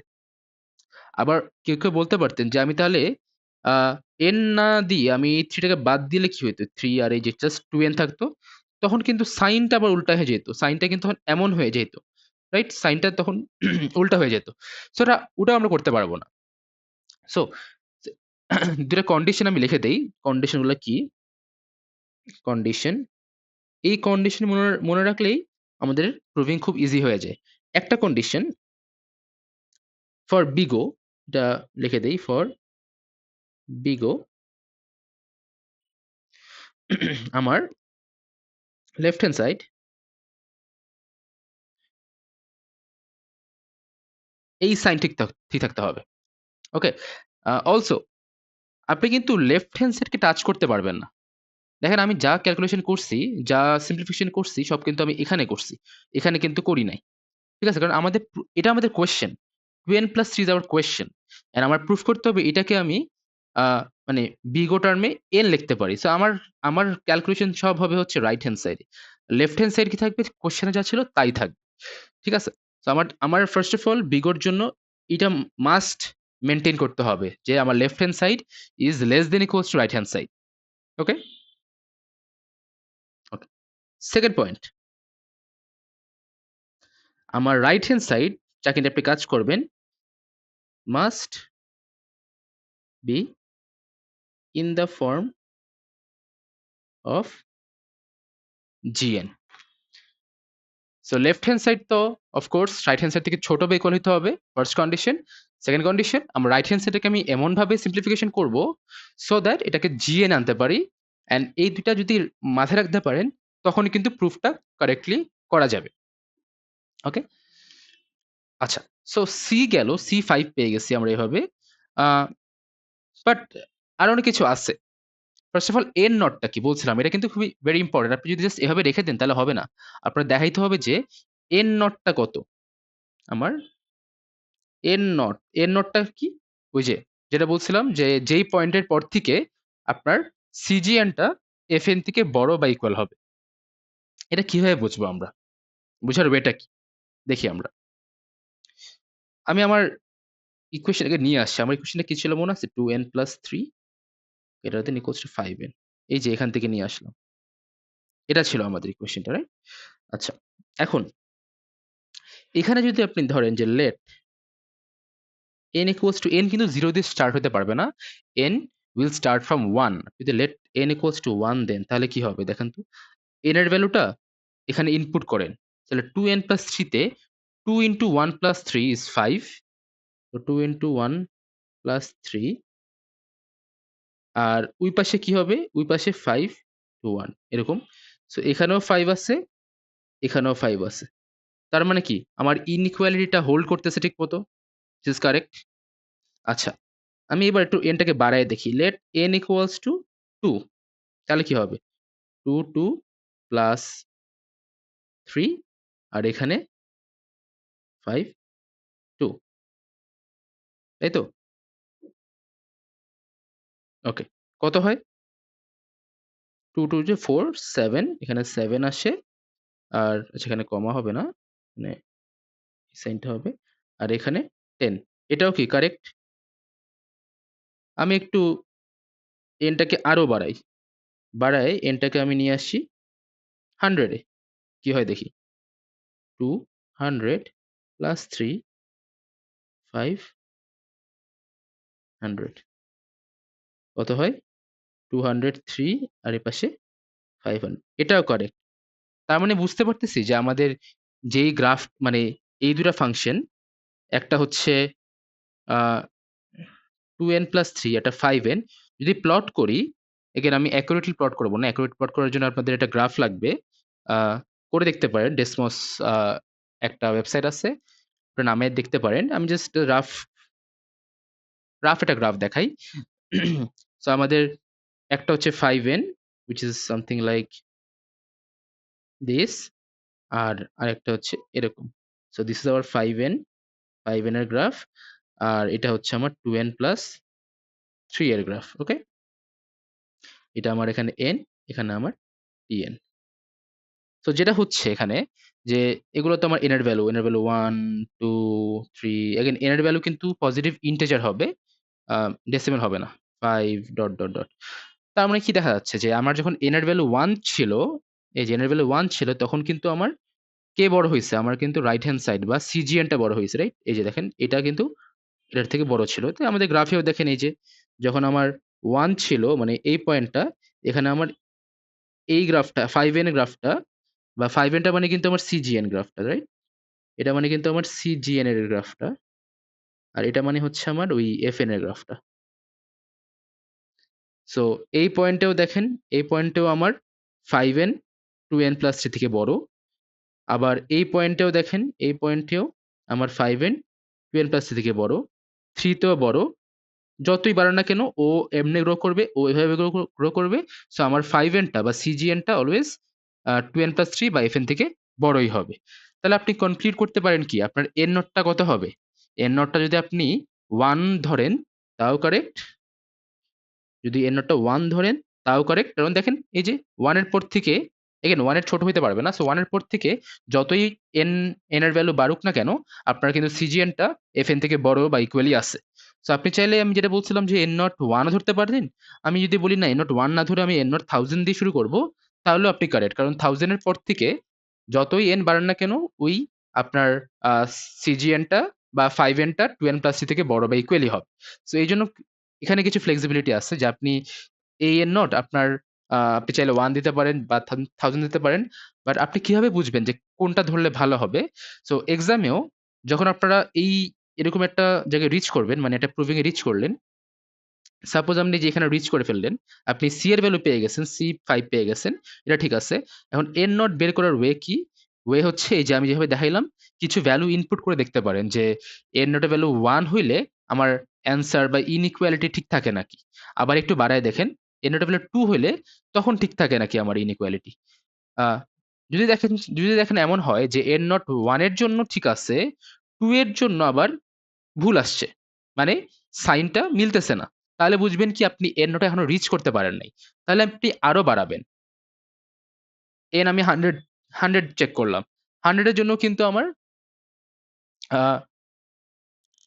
আবার কেউ, কেউ বলতে পারতেন যে আমি তাহলে আ n না দিয়ে আমি এই 3 টাকে বাদ দিলে কি হইতো? 3 আর এই যে জাস্ট 2n থাকতো। তখন কিন্তু সাইনটা আবার উল্টা হয়ে যেত। সাইনটা কিন্তু তখন এমন হয়ে যেত। রাইট? সাইনটা তখন উল্টা হয়ে যেত। সো ওটাও আমরা করতে পারব না। সো ২ টা কন্ডিশন আমি লিখে দেই। কন্ডিশন গুলা কি? কন্ডিশন, এই কন্ডিশন মনে মনে রাখলেই আমাদের প্রুভিং খুব ইজি হয়ে যায়। একটা কন্ডিশন ফর big O, এটা লিখে দেই ফর big O আমার লেফট হ্যান্ড সাইড এই সাইন ঠিক থাকতে হবে। ওকে? অলসো আপনি কিন্তু লেফট হ্যান্ড সাইডকে টাচ করতে পারবেন না। দেখেন আমি যা ক্যালকুলেশন করছি, যা সিম্পলিফিকেশন করছি সব কিন্তু আমি এখানে করছি। এখানে কিন্তু করি নাই। ঠিক আছে? কারণ এটা আমাদের question. 2n + 3 is our question and আমার প্রুফ করতে হবে এটাকে আমি আ মানে বিগ ও টার্মে n লিখতে পারি। সো আমার আমার ক্যালকুলেশন সব হবে হচ্ছে রাইট হ্যান্ড সাইডে। লেফট হ্যান্ড সাইড কি থাকবে? কোয়েশ্চেনে যা ছিল তাই থাকবে। ঠিক আছে? সো আমার ফার্স্ট অফ অল বিগোর জন্য এটা মাস্ট মেইনটেইন করতে হবে যে আমার left hand side is less than equals to right hand side. Okay? Okay. Second point, আমার রাইট হ্যান্ড সাইড যাকে নিয়ে আপনি কাজ করবেন must be in the form of gn। So left hand side তো of course right hand side থেকে ছোট বা ইকুয়াল হইতে হবে। First condition. সেকেন্ড কন্ডিশন, আমার রাইট হ্যান্ড সাইডটাকে আমি এমনভাবে সিম্পলিফিকেশন করব সো দ্যাট এটাকে gn আনতে পারি। অ্যান্ড এই ২ টা যদি মাথায় রাখতে পারেন তখনই কিন্তু প্রুফটা কারেক্টলি করা যাবে। ওকে? আচ্ছা। সো সি গেল, C5 পেয়ে গেছি আমরা এভাবে। আ বাট আরো অনেক কিছু আছে। ফার্স্ট অফ অল এন নটটা কি বলছিলাম, এটা কিন্তু খুবই ভেরি ইম্পোর্টেন্ট। আপনি যদি জাস্ট এভাবে রেখে দেন তাহলে হবে না। আপনার দেখাইতে হবে যে এন নটটা কত? আমার এন নটটা কি? ওই যে যেটা বলছিলাম যে যেই পয়েন্টের পর থেকে আপনার সিজিএনটা এফএন থেকে বড় বা ইকুয়াল হবে। এটা কিভাবে বুঝবো আমরা? বুঝার ওয়েটা কি? দেখি আমরা। আমি আমার ইকুয়েশনটাকে নিয়ে আসছি। আমার ইকুয়েশনটা কি ছিল মনে আছে? 2n + 3 greater than equals to 5n, এই যে এখান থেকে নিয়ে আসলাম। এটা ছিল আমাদের ইকুয়েশনটা, রাইট? আচ্ছা। এখন এখানে যদি আপনি ধরেন যে late n equals to n কিন্তু 0 দিয়ে স্টার্ট হতে পারবে না। n will start from 1. যদি let n equals to 1 দেন তাহলে কি হবে দেখেন তো? n এর ভ্যালুটা এখানে ইনপুট করেন। তাহলে 2n plus 3 তে 2 into 1 plus 3 is 5. তো 2 into 1 plus 3 আর ওই পাশে কি হবে? ওই পাশে 5 to 1 এরকম। সো এখানেও 5 আছে, এখানেও 5 আছে। তার মানে কি? আমার ইনইকুয়ালিটিটা হোল্ড করতেছে ঠিক মতো। This is correct? আচ্ছা, আমি এবার একটু n টাকে বাড়ায় দেখি। Let n equals to 2. তাহলে কি হবে? 2, 2 প্লাস 3 আর এখানে 5, 2 তাই তো? ওকে। কত হয়? 2, 2 যে 4, 7 এখানে 7 আসে। আর আচ্ছা এখানে কমা হবে না। মানে এই সাইনটা হবে। আর এখানে 10 এটাও কি কারেক্ট? আমি একটু n টাকে আরো বাড়াই। বাড়ায় n টাকে আমি নিয়ে আসি 100 এ। কি হয় দেখি? 200 প্লাস 3, 500 কত হয়? 203 আর এপাশে 500 এটাও কারেক্ট। তার মানে বুঝতে পারতেছি যে আমাদের যেই গ্রাফ মানে এই ২ টা ফাংশন একটা হচ্ছে আ 2n + 3 একটা 5n যদি প্লট করি, এগেইন আমি অ্যাকুরেটলি প্লট করব না। অ্যাকুরেট প্লট করার জন্য আপনাদের একটা গ্রাফ লাগবে। আ করে দেখতে পারেন। ডেসমস আ একটা ওয়েবসাইট আছে। ওটা নামে দেখতে পারেন। আমি জাস্ট রাফ একটা গ্রাফ দেখাই। সো আমাদের একটা হচ্ছে 5n which is something like this আর আরেকটা হচ্ছে এরকম। So this is hour 5n এর গ্রাফ। আর এটা হচ্ছে আমার 2n + 3 এর গ্রাফ। ওকে? এটা আমার এখানে n, এখানে আমার tn। সো যেটা হচ্ছে এখানে যে এগুলো তো আমার n এর ভ্যালু, n এর ভ্যালু 1, 2, 3 এগেইন n এর ভ্যালু কিন্তু পজিটিভ ইন্টিজার হবে। ডেসিমাল হবে না। 5 ডট, ডট, ডট। তার মানে কি দেখা যাচ্ছে যে আমার যখন n এর ভ্যালু 1 ছিল, এই যে n এর ভ্যালু 1 ছিল তখন কিন্তু আমার কে বড় হইছে? আমার কিন্তু রাইট হ্যান্ড সাইড বা সিজিএন টা বড় হইছে, রাইট? এই যে দেখেন এটা কিন্তু এটার থেকে বড় ছিল। তো আমাদের গ্রাফেও দেখেন এই যে যখন আমার 1 ছিল মানে এই পয়েন্টটা এখানে আমার এই গ্রাফটা 5n এর গ্রাফটা বা 5n টা মানে কিন্তু আমার সিজিএন গ্রাফটা, রাইট? এটা মানে কিন্তু আমার সিজিএন এর গ্রাফটা। আর এটা মানে হচ্ছে আমার ওই এফএন এর গ্রাফটা। সো এই পয়েন্টেও দেখেন, এই পয়েন্টেও আমার 5n 2n + 3 থেকে বড়। আবার এই পয়েন্টেও দেখেন, এই পয়েন্টেও আমার 5n 2n + 3 থেকে বড়। 3 তেও বড়। যতই বাড়াক না কেন ও এমনি গ্রো করবে, ও এভাবে গ্রো করবে। সো আমার 5n টা বা সিজিএন টা অলওয়েজ 2n + 3 বা fn থেকে বড়ই হবে। তাহলে আপনি কনক্লুড করতে পারেন কি? আপনার n নট টা কত হবে? n নট টা যদি আপনি 1 ধরেন তাও কারেক্ট। যদি n নট টা 1 ধরেন তাও কারেক্ট। কারণ দেখেন এই যে 1 এর পর থেকে এগেইন 1 এর ছোট হইতে পারবে না। সো 1 এর পর থেকে যতই n n এর ভ্যালু বাড়ুক না কেন, আপনার কিন্তু সিজিএন টা fn থেকে বড় বা ইকুয়ালি আছে। সো আপনি চাইলে আমি যেটা বলছিলাম যে n নট 1 ও ধরতে পারেন। আমি যদি বলি না n নট 1 না ধরে আমি n নট 1000 দিয়ে শুরু করব, তাহলেও আপনি কারেক্ট। কারণ 1000 এর পর থেকে যতই n বাড়ান না কেন ওই আপনার আ সিজিএন টা বা 5n টা 2n + 3 থেকে বড় বা ইকুয়ালি হবে। সো এইজন্য এখানে কিছু ফ্লেক্সিবিলিটি আছে যে আপনি এই এর নোট আপনার আপনি চাইলে 1 দিতে পারেন বা 1000 দিতে পারেন। বাট আপনি কিভাবে বুঝবেন যে কোনটা ধরলে ভালো হবে? সো এক্সামেও যখন আপনারা এরকম একটা জায়গায় রিচ করবেন, মানে একটা প্রুভিং এ রিচ করলেন। সাপোজ আপনি যে এখানে রিচ করে ফেললেন। আপনি সি এর ভ্যালু পেয়ে গেছেন, C5 পেয়ে গেছেন। এটা ঠিক আছে। এখন এর নট বের করার ওয়ে কি? ওয়ে হচ্ছে এই যে আমি যেভাবে দেখাইলাম, কিছু ভ্যালু ইনপুট করে দেখতে পারেন যে এর নট এর ভ্যালু 1 হইলে আমার অ্যান্সার বা ইনইকুয়ালিটি ঠিক থাকে নাকি? আবার একটু বাড়ায় দেখেন, এর নট এর ভ্যালু 2 হইলে তখন ঠিক থাকে নাকি আমার ইনইকুয়ালিটি? আ যদি দেখেন এমন হয় যে এর নট 1 এর জন্য ঠিক আছে, 2 এর জন্য আবার ভুল আসছে। মানে সাইনটা মিলতেছে না। তাহলে বুঝবেন কি আপনি এর নোটা এখনো রিচ করতে পারেন নাই। তাহলে আপনি আরো বাড়াবেন। এন আমি 100 চেক করলাম। 100 এর জন্য কিন্তু আমার আ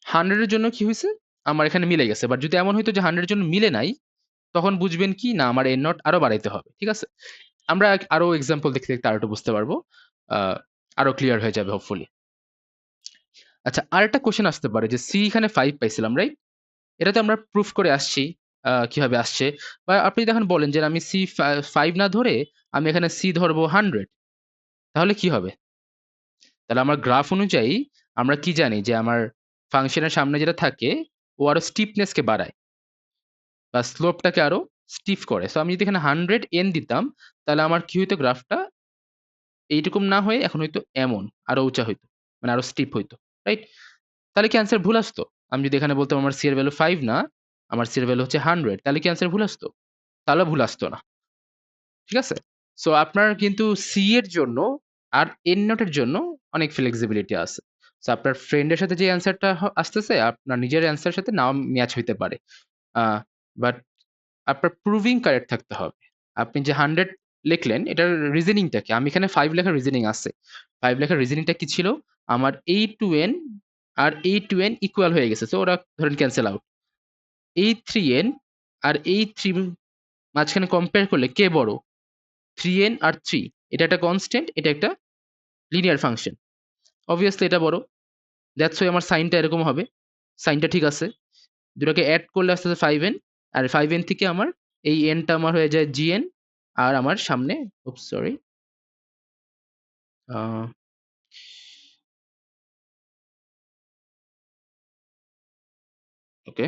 100 এর জন্য কি হইছে? আমার এখানে মিলে গেছে। বাট যদি এমন হইতো যে 100 এর জন্য মিলে নাই, তখন বুঝবেন কি না আমার এর নট আরো বাড়াইতে হবে। ঠিক আছে? আমরা আরো এক্সাম্পল দেখতে আরো একটু বুঝতে পারবো। আ আরো ক্লিয়ার হয়ে যাবে হোপফুলি। আচ্ছা, আরেকটা কোয়েশ্চেন আসতে পারে যে সি এখানে 5 পাইছিলাম, রাইট? এটা তো আমরা প্রুফ করে আসছি কিভাবে আসছে। বা আপনি যদি এখন বলেন যে আমি সি 5 না ধরে আমি এখানে সি ধরবো 100, তাহলে কি হবে? তাহলে আমার গ্রাফ অনুযায়ী আমরা কি জানি যে আমার ফাংশনের সামনে যেটা থাকে ও আরো স্টিফনেসকে বাড়ায় বা স্লোপটাকে আরো স্টিফ করে। সো আমি যদি এখানে 100 দিতাম তাহলে আমার কি হইতো, গ্রাফটা এইরকম না হয়ে এখন হয়তো এমন আরো উঁচা হইতো, মানে আরো স্টিপ হইতো, রাইট? তাহলে কি অ্যান্সার ভুল আসতো? আমি যদি এখানে বলতাম আমার সি এর ভ্যালু 5 না, আমার সি এর ভ্যালু হচ্ছে 100, তাহলে কি অ্যান্সার ভুল আসতো? তাহলে ভুল আসতো না। ঠিক আছে? সো আপনার কিন্তু সি এর জন্য আর এন নট এর জন্য অনেক ফ্লেক্সিবিলিটি আছে। সো আপনার ফ্রেন্ডের সাথে যে অ্যান্সারটা আসতেছে আপনার নিজের অ্যান্সারের সাথে নাও ম্যাচ হইতে পারে। বাট আপনার প্রুভিং কারেক্ট থাকতে হবে। আপনি যে 100 লিখলেন এটার রিজনিংটা কি? আমি এখানে 5 লেখার রিজনিং আছে। 5 লেখার রিজনিংটা কি ছিল? আমার এই টু এন আর এই টু এন ইকুয়াল হয়ে গেছে। সো ওরা ধরেন ক্যানসেল আউট। এই 3n আর এই 3 মাঝখানে কম্পেয়ার করলে কে বড়? 3n আর 3, এটা একটা কনস্ট্যান্ট, এটা একটা লিনিয়ার ফাংশন। অবভিয়াসলি এটা বড়। দ্যাটস ওয়াই আমার সাইনটা এরকম হবে। সাইনটা ঠিক আছে। দুটাকে অ্যাড করলে আসতেছে 5n, আর 5n থেকে আমার এই n টা আমার হয়ে যায় gn, আর আমার সামনে উপস সরি আ ওকে।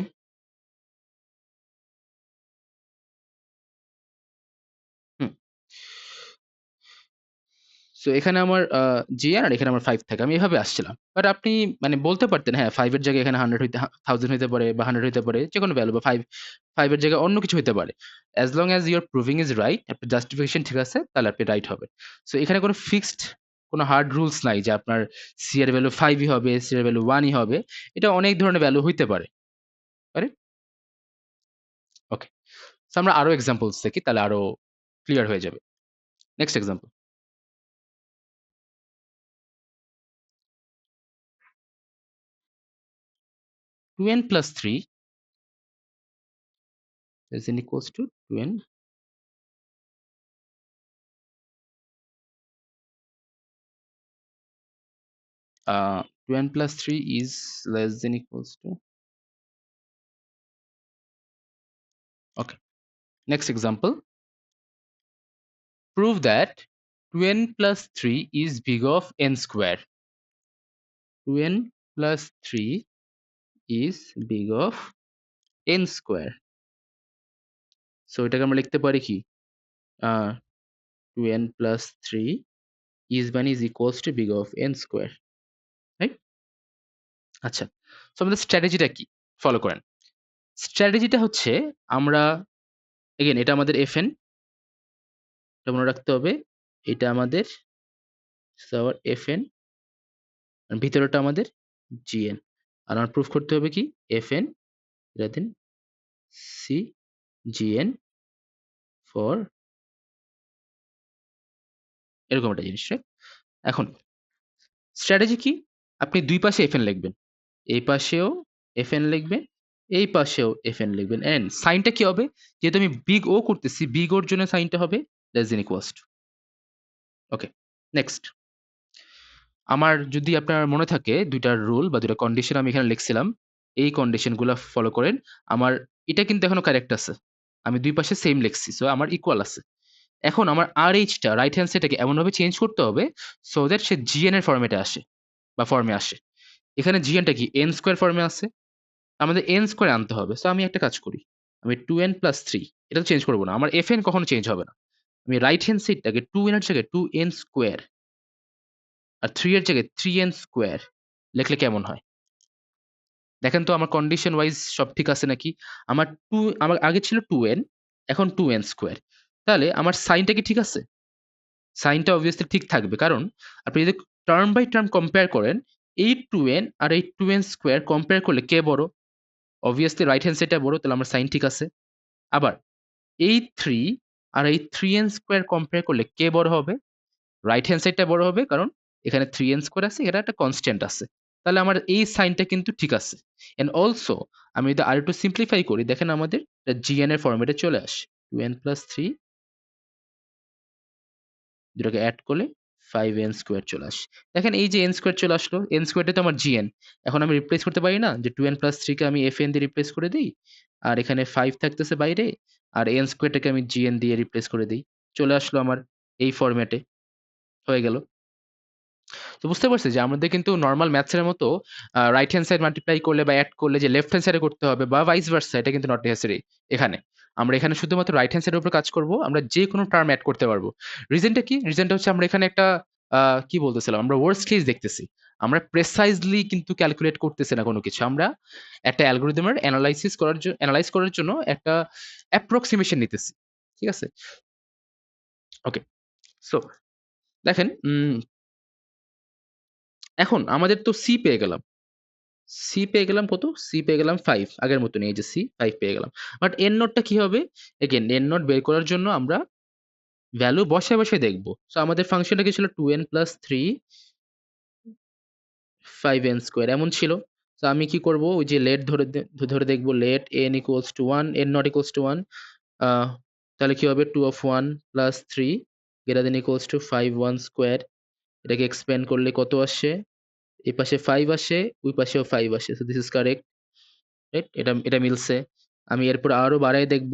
হুম। সো এখানে আমার gn আর এখানে আমার 5 থাকে। আমি এভাবে আসছিলাম। বাট আপনি মানে বলতে পারতেন হ্যাঁ, 5 এর জায়গায় এখানে 100 হইতে 1000 হইতে পারে বা 100 হইতে পারে। যেকোনো ভ্যালু বা 5 এর জায়গায় অন্য কিছু হইতে পারে। As long as your proving is right, আপনার জাস্টিফিকেশন ঠিক আছে, তাহলে আপনি রাইট হবেন। সো এখানে কোনো ফিক্সড কোনো হার্ড রুলস নাই যে আপনার সি এর ভ্যালু 5 ই হবে, সি এর ভ্যালু 1 ই হবে। এটা অনেক ধরনের ভ্যালু হইতে পারে। কারেক্ট? ওকে। সো আমরা আরো এক্সাম্পলস দেখি তাহলে আরো ক্লিয়ার হয়ে যাবে। Next example. 2n plus 3 is n equals to 2n. 2n plus 3 is less than equals to. Okay. Next example. Prove that 2n plus 3 is big of n square. 2n plus 3 is big of n square. So এটাকে আমরা লিখতে পারি কি? 2n plus 3 is 1 is equals to big of n square. Right? আচ্ছা। So আমাদের স্ট্র্যাটেজিটা কি? Follow করেন। স্ট্র্যাটেজিটা হচ্ছে আমরা এগেইন এটা আমাদের fn, এটা মনে রাখতে হবে। এটা আমাদের আবার fn, আর ভিতরেরটা আমাদের gn। আর আমার প্রুফ করতে হবে কি? fn greater than c gn for এরকম একটা জিনিস, রাইট? এখন স্ট্র্যাটেজি কি? আপনি ২ পাশে fn লিখবেন। এই পাশেও fn লিখবেন, এই পাশেও fn লিখবেন। অ্যান্ড সাইনটা কি হবে? যেহেতু আমি বিগ O করতেছি, বিগ ওর জন্য সাইনটা হবে লেস দ্যান ইকুয়ালস টু। ওকে, নেক্সট। আমার যদি আপনার মনে থাকে ২ টা রুল বা ২ টা কন্ডিশন আমি এখানে লিখছিলাম। এই কন্ডিশন গুলা ফলো করেন। আমার এটা কিন্তু এখনো কারেক্ট আছে। আমি ২ পাশে সেম লিখছি। সো আমার ইকুয়াল আছে। এখন আমার RH টা রাইট হ্যান্ড সাইডটাকে এমনভাবে চেঞ্জ করতে হবে সো দ্যাট সে GN এর ফরমেটে আসে বা ফর্মে আসে। এখানে GN টা কি n স্কয়ার ফর্মে আছে। আমাদের n স্কয়ার আনতে হবে। সো আমি একটা কাজ করি। আমি 2n + 3 এটা তো চেঞ্জ করব না। আমার fn কখনো চেঞ্জ হবে না। আমি রাইট হ্যান্ড সাইডটাকে 2n এর জায়গায় 2n স্কয়ার আর 3 এর জায়গায় 3n স্কয়ার লিখলে কেমন হয়? দেখেন তো আমার কন্ডিশন ওয়াইজ সব ঠিক আছে নাকি? আমার আগে ছিল 2n, এখন 2n স্কয়ার। তাহলে আমার সাইনটা কি ঠিক আছে? সাইনটা obviously ঠিক থাকবে। কারণ আপনি যদি টার্ম বাই টার্ম কম্পেয়ার করেন, এই 2n আর এই 2n স্কয়ার কম্পেয়ার করলে কে বড়? obviously রাইট হ্যান্ড সাইডটা বড়, তাহলে আমার সাইন ঠিক আছে। আবার এই 3 আর এই 3n স্কয়ার কম্পেয়ার করলে কে বড় হবে? রাইট হ্যান্ড সাইডটা বড় হবে, কারণ এখানে 3n স্কয়ার আছে, এখানে একটা কনস্ট্যান্ট আছে। তাহলে আমার এই সাইনটা কিন্তু ঠিক আছে। অ্যান্ড অলসো আমি যদি আরেকটু সিম্পলিফাই করি, দেখেন আমাদের এটা gn এর ফরমেটে চলে আসে। 2n + 3 দুটাকে এড করলে 5n স্কোয়ার চলে আসে। দেখেন এই যে n স্কোয়ার চলে আসলো, n স্কোয়ারটা তো আমার gn। এখন আমি রিপ্লেস করতে পারি না যে 2n প্লাস 3 কে আমি fn দিয়ে রিপ্লেস করে দিই, আর এখানে 5 থাকতেছে বাইরে, আর n স্কোয়ারটাকে আমি gn দিয়ে রিপ্লেস করে দিই। চলে আসলো আমার এই ফরম্যাটে, হয়ে গেল। তো বুঝতে পারছি যে আমাদের কিন্তু নরমাল ম্যাথসের মতো রাইট হ্যান্ড সাইড মাল্টিপ্লাই করলে বা অ্যাড করলে যে লেফট হ্যান্ড সাইডে করতে হবে বা ভাইস ভার্সা, এটা কিন্তু নট নেসেসারি এখানে। আমরা এখানে শুধুমাত্র রাইট হ্যান্ড সাইডের উপর কাজ করব, আমরা যে কোনো টার্ম অ্যাড করতে পারবো। রিজনটা কি? রিজনটা হচ্ছে আমরা এখানে একটা কি বলতেছিলাম, আমরা ওয়ার্স্ট কেস দেখতেছি। আমরা প্রেসাইজলি কিন্তু ক্যালকুলেট করতেছি না কোনো কিছু, আমরা একটা অ্যালগোরিদমের অ্যানালাইজ করার জন্য একটা অ্যাপ্রক্সিমেশন নিতেছি। ঠিক আছে? ওকে, সো দেখেন এখন আমাদের তো সি পেয়ে গেলাম। সি পেয়ে গেলাম কত? সি পেয়ে গেলাম 5, আগের মতনই এই যে সি 5 পেয়ে গেলাম। বাট এন নোটটা কি হবে? এগেইন এন নোট বের করার জন্য আমরা ভ্যালু বসায় দেখব। সো আমাদের ফাংশনটা কি ছিল? 2n + 3 5n স্কয়ার এমন ছিল। সো আমি কি করব? ওই যে লেট ধরে দেখব, লেট n = 1, n not = 1, আ তাহলে কি হবে? 2 of 1 + 3 > 5 1 স্কয়ার। এটাকে এক্সপ্যান্ড করলে কত আসে? এই পাশে 5 আসে, ওই পাশেও 5 আসে। So this is correct. Right? এটা মিলছে। আমি এরপর আরো বাড়ায় দেখব,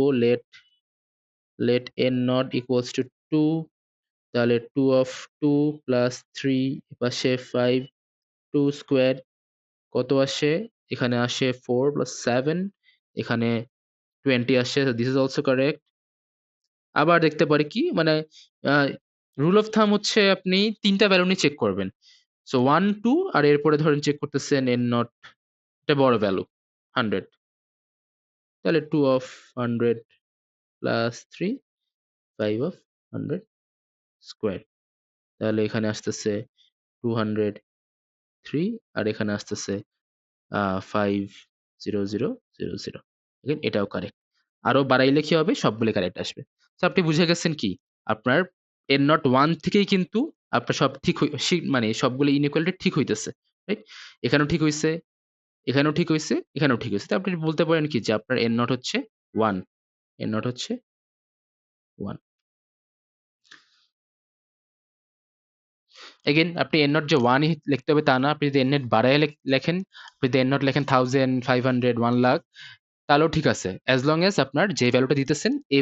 let n not equals to 2, তাহলে 2 of 2 + 3 এপাশে 5 2 স্কয়ার কত আসে? এখানে আসে 4 + 7, এখানে 20 আসে। So this is also correct. আবার দেখতে পারি কি মানে আ রুল অফ থাম্ব হচ্ছে আপনি ৩ টা ভ্যালু নিয়ে চেক করবেন। সো 1 2 আর এরপরে ধরেন চেক করতেছেন n not, এটা বড় ভ্যালু 100, তাহলে 2 of 100 + 3 5 of 100 স্কয়ার। তাহলে এখানে আসতেছে 203, আর এখানে আসতেছে 50000। এগেইন এটাও কারেক্ট। আরো বাড়াইলে কি হবে? সবগুলো কারেক্ট আসবে। সো আপনি বুঝে গেছেন কি? আপনার n not 1 থেকেই কিন্তু আপনার সব ঠিক মানে সবগুলো ইনইকুয়ালিটি ঠিক হইতেছে। রাইট? এখানেও ঠিক হইছে, এখানেও ঠিক হইছে, এখানেও ঠিক হইছে। তো আপনি বলতে পারেন কি যে আপনার n not হচ্ছে 1, n not হচ্ছে 1। এগেইন আপনি n not যে 1 ই লিখতে হবে তা না। আপনি যদি n not বাড়াইয়া লেখেন, আপনি যদি n not লেখেন 1000, 500, 1 লাখ, তাহলেও ঠিক আছে। অ্যাজ লং অ্যাজ আপনার যে ভ্যালুটা দিতেছেন এই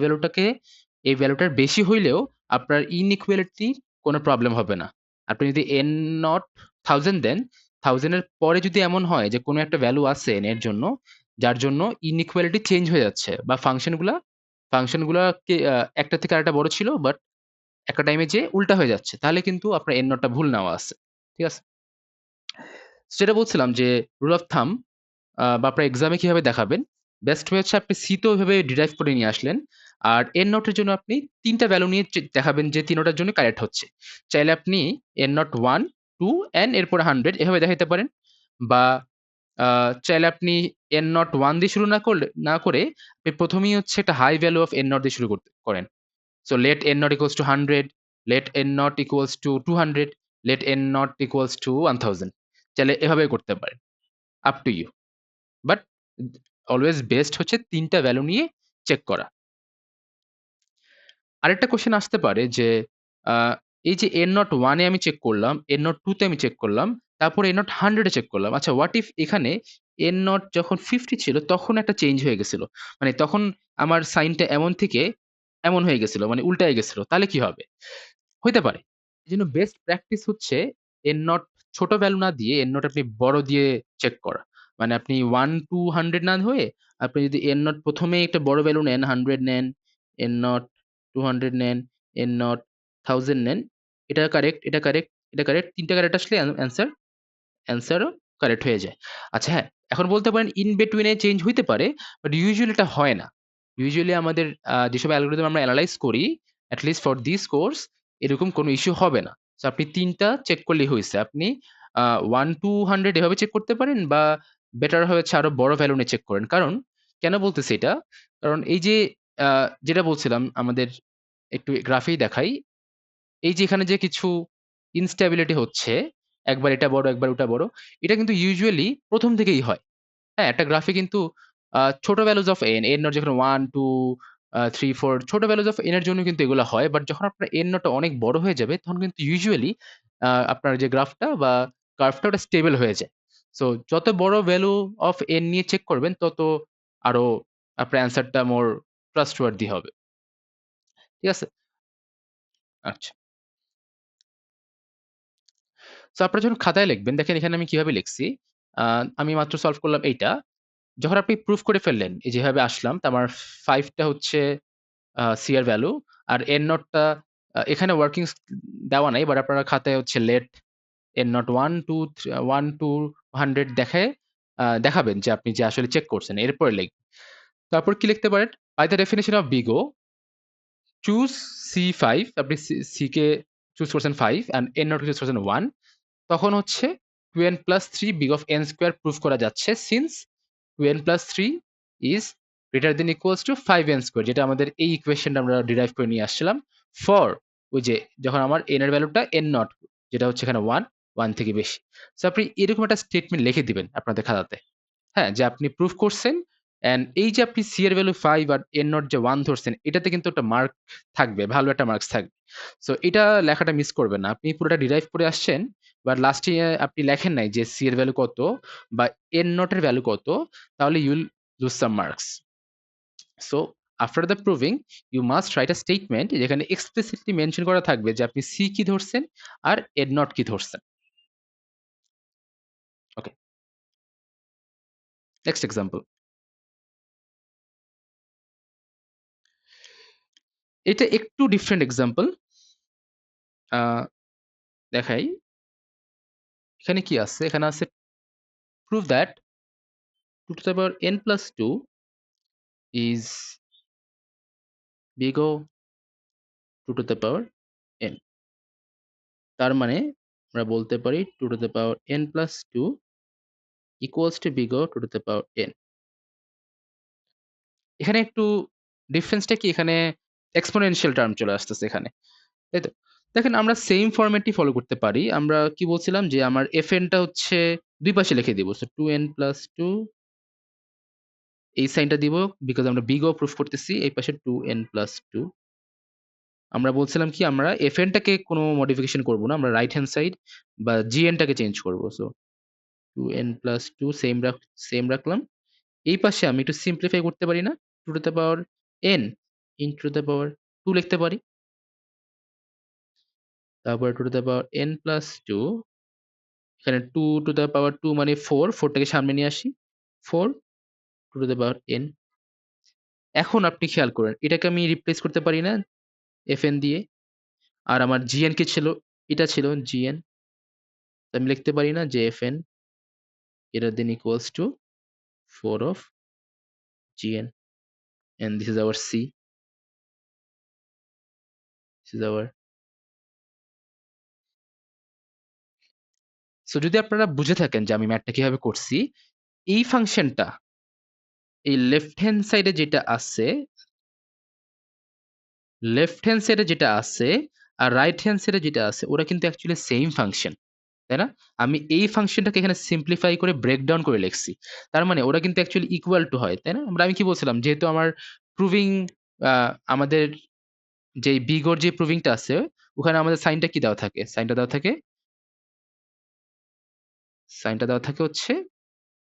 ভ্যালুটার বেশি হইলেও আপনার ইনইকুয়ালিটি কোনো প্রবলেম হবে না। আপনি যদি n not 1000 দেন, 1000 এর পরে যদি এমন হয় যে কোনো একটা ভ্যালু আছে n এর জন্য, যার জন্য ইনইকুয়ালিটি চেঞ্জ হয়ে যাচ্ছে বা ফাংশনগুলা একটা থেকে আরেকটা বড় ছিল বাট একটা টাইমে যেয়ে উল্টা হয়ে যাচ্ছে, তাহলে কিন্তু আপনার n not টা ভুল নেওয়া আছে। ঠিক আছে? যেটা বলছিলাম যে রুল অফ থাম্ব বা আপনার এক্সামে কিভাবে দেখাবেন? বেস্ট ওয়ে হচ্ছে আপনি সি তে ওইভাবে ডিরাইভ করে নিয়ে আসলেন। আর এন নট এর জন্য আপনি ৩ টা ভ্যালু নিয়ে দেখাবেন যে ৩ টার জন্য কারেক্ট হচ্ছে। চাইলে আপনি এন নট 1, 2 এন এরপরে 100 এভাবে দেখাইতে পারেন। বা আ চাইলে আপনি এন নট 1 দিয়ে শুরু না করে আপনি ১ম এই হচ্ছে একটা high value of n not দিয়ে শুরু করেন। So let n not equals to 100, let n not equals to 200, let n not equals to 1000, চাইলে এভাবে করতে পারেন। Up to you. But always best হচ্ছে ৩ টা ভ্যালু নিয়ে চেক করা। আরেকটা কোয়েশ্চেন আসতে পারে যে আ এই যে n not 1 এ আমি চেক করলাম, n not 2 তে আমি চেক করলাম, তারপরে n not 100 এ চেক করলাম। আচ্ছা হোয়াট ইফ এখানে n not যখন 50 ছিল তখন একটা চেঞ্জ হয়ে গেছিল। মানে তখন আমার সাইনটা এমন থেকে এমন হয়ে গেছিল। মানে উল্টায় গেছিল। তাহলে কি হবে? হইতে পারে। এজন্য বেস্ট প্র্যাকটিস হচ্ছে n not ছোট ভ্যালু না দিয়ে n not আপনি বড় দিয়ে চেক করা। মানে আপনি 1 to 100 না হয়ে আপনি যদি n not ১ম এই একটা বড় ভ্যালু নেন, 100 নেন, n not 200 নেন, n not 1000 নেন। এটা কারেক্ট, এটা কারেক্ট, এটা কারেক্ট। ৩ টা কারেক্ট আসলে অ্যান্সারও কারেক্ট হয়ে যায়। আচ্ছা হ্যাঁ, এখন বলতে পারেন ইন বিটুইন এ চেঞ্জ হইতে পারে, বাট ইউজুয়ালি এটা হয় না। ইউজুয়ালি আমাদের যেসব অ্যালগরিদম আমরা এনালাইজ করি, at least for this course এরকম কোনো ইস্যু হবে না। সো আপনি ৩ টা চেক করলেই হইছে। আপনি 1 to 100 এভাবে চেক করতে পারেন বা বেটার হচ্ছে আরো বড় ভ্যালু নিয়ে চেক করেন। কারণ কেন বলতেছি এটা? কারণ এই যে আ যেটা বলছিলাম আমাদের একটু গ্রাফেই দেখাই। এই যে এখানে যে কিছু ইনস্টেবিলিটি হচ্ছে, একবার এটা বড়, একবার ওটা বড়। এটা কিন্তু ইউজুয়ালি ১ম থেকেই হয়। হ্যাঁ? একটা গ্রাফে কিন্তু ছোট values of n, n not যেখানে 1, 2 3, 4 ছোট ভ্যালুজ অফ n এর জন্য কিন্তু এগুলা হয়। বাট যখন আপনার n নটটা অনেক বড় হয়ে যাবে তখন কিন্তু ইউজুয়ালি আপনার যে গ্রাফটা বা কার্ভটা ওটা স্টেবল হয়ে যায়। সো যত বড় ভ্যালু অফ n নিয়ে চেক করবেন তত আরো আপনার অ্যান্সারটা মোর ট্রাস্টওয়ার্দি হবে। ঠিক আছে? আচ্ছা। সো আপনারা যখন খাতায় লিখবেন দেখেন এখানে আমি কিভাবে লিখছি। আ আমি মাত্র সলভ করলাম এইটা। যখন আপনি প্রুফ করে ফেললেন, এই যেভাবে আসলাম তো আমার 5 টা হচ্ছে সি এর ভ্যালু আর n নট টা এখানে ওয়ার্কিংস দেওয়া নাই বাট আপনারা খাতায় হচ্ছে লেট n নট 1 2 1 to 100 দেখায় দেখাবেন যে আপনি যে আসলে চেক করছেন। এরপরে লিখবেন। তারপর কি লিখতে পারেন? By the definition of big O choose C5 আপনি সি কে চুজ করছেন 5 অ্যান্ড n নট চুজ করছেন 1 তখন হচ্ছে 2n plus 3 big of n square proof করা যাচ্ছে since 2n plus 3 is greater than equals to 5n square যেটা আমাদের এই ইকুয়েশনটা আমরা ডিরাইভ করে নিয়ে আসছিলাম ফর ওই যে যখন আমার n এর ভ্যালুটা n নট যেটা হচ্ছে এখানে 1 1 থেকে বেশি। সো আপনি এরকম একটা স্টেটমেন্ট লিখে দিবেন আপনাদের খাতাতে। হ্যাঁ, যে আপনি প্রুফ করছেন অ্যান্ড এই যে আপনি সি এর ভ্যালু 5 আর n নট যে 1 ধরছেন এটাতে কিন্তু একটা মার্ক থাকবে, ভালো একটা মার্কস থাকবে। সো এটা লেখাটা মিস করবেন না। আপনি পুরোটা ডিরাইভ করে আসছেন বাট লাস্টে আপনি লেখেন নাই যে সি এর ভ্যালু কত বা n নট এর ভ্যালু কত, তাহলে you will lose some marks. So after the proving you must write a statement যেখানে এক্সপ্লিসিটলি মেনশন করা থাকবে যে আপনি সি কি ধরছেন আর n নট কি ধরছেন। ওকে, নেক্সট এক্সাম্পল। এটা একটু ডিফারেন্ট এক্সাম্পল। আ দেখাই। এখানে কি আছে? এখানে আছে prove that 2 to the power n plus 2 is big O 2 to the power n. তার মানে আমরা বলতে পারি 2 to the power n plus 2 equals to big O 2 to the power n. এখানে একটু ডিফারেন্সটা কি এখানে এক্সপোনেনশিয়াল টার্ম চলে আসতেছে এখানে। তাই তো? দেখেন আমরা সেইম ফরম্যাটই ফলো করতে পারি। আমরা কি বলছিলাম যে আমার fn টা হচ্ছে ২ পাশে লিখে দিব। সো 2n plus 2 এই সাইনটা দিব বিকজ আমরা big O প্রুফ করতেছি। এই পাশে 2n plus 2 আমরা বলছিলাম কি আমরা fn টাকে কোনো মডিফিকেশন করব না। আমরা রাইট হ্যান্ড সাইড বা gn টাকে চেঞ্জ করব। সো 2n plus 2 সেম রাখলাম। এই পাশে আমি একটু সিম্পলিফাই করতে পারি না? 2 two the power n into the power 2 লিখতে পারি। তারপর 2 two the power n plus 2 এখানে 2 টু দ্য পাওয়ার 2 মানে 4, 4 টাকে সামনে নিয়ে আসি। 4 2 টু দ্য পাওয়ার n। এখন আপনি খেয়াল করেন এটাকে আমি রিপ্লেস করতে পারি না fn দিয়ে? আর আমার gn কে ছিল এটা ছিল gn। আমি লিখতে পারি না যে fn greater than equals to 4 of gn and this is our c, this is our. So যদি আপনারা বুঝে থাকেন যে আমি ম্যাথটা কিভাবে করছি, এই ফাংশনটা এই লেফট হ্যান্ড সাইডে যেটা আছে আর রাইট হ্যান্ড সাইডে যেটা আছে ওরা কিন্তু অ্যাকচুয়ালি সেইম ফাংশন। তাই না? আমি এই ফাংশনটাকে এখানে সিম্পলিফাই করে ব্রেকডাউন করে লিখছি। তার মানে ওরা কিন্তু অ্যাকচুয়ালি ইকুয়াল টু হয়। তাই না? আমি কি বলছিলাম? যেহেতু আমার প্রুভিং আ আমাদের যেই বিগর যে প্রুভিংটা আছে ওখানে আমাদের সাইনটা কি দেওয়া থাকে? সাইনটা দেওয়া থাকে হচ্ছে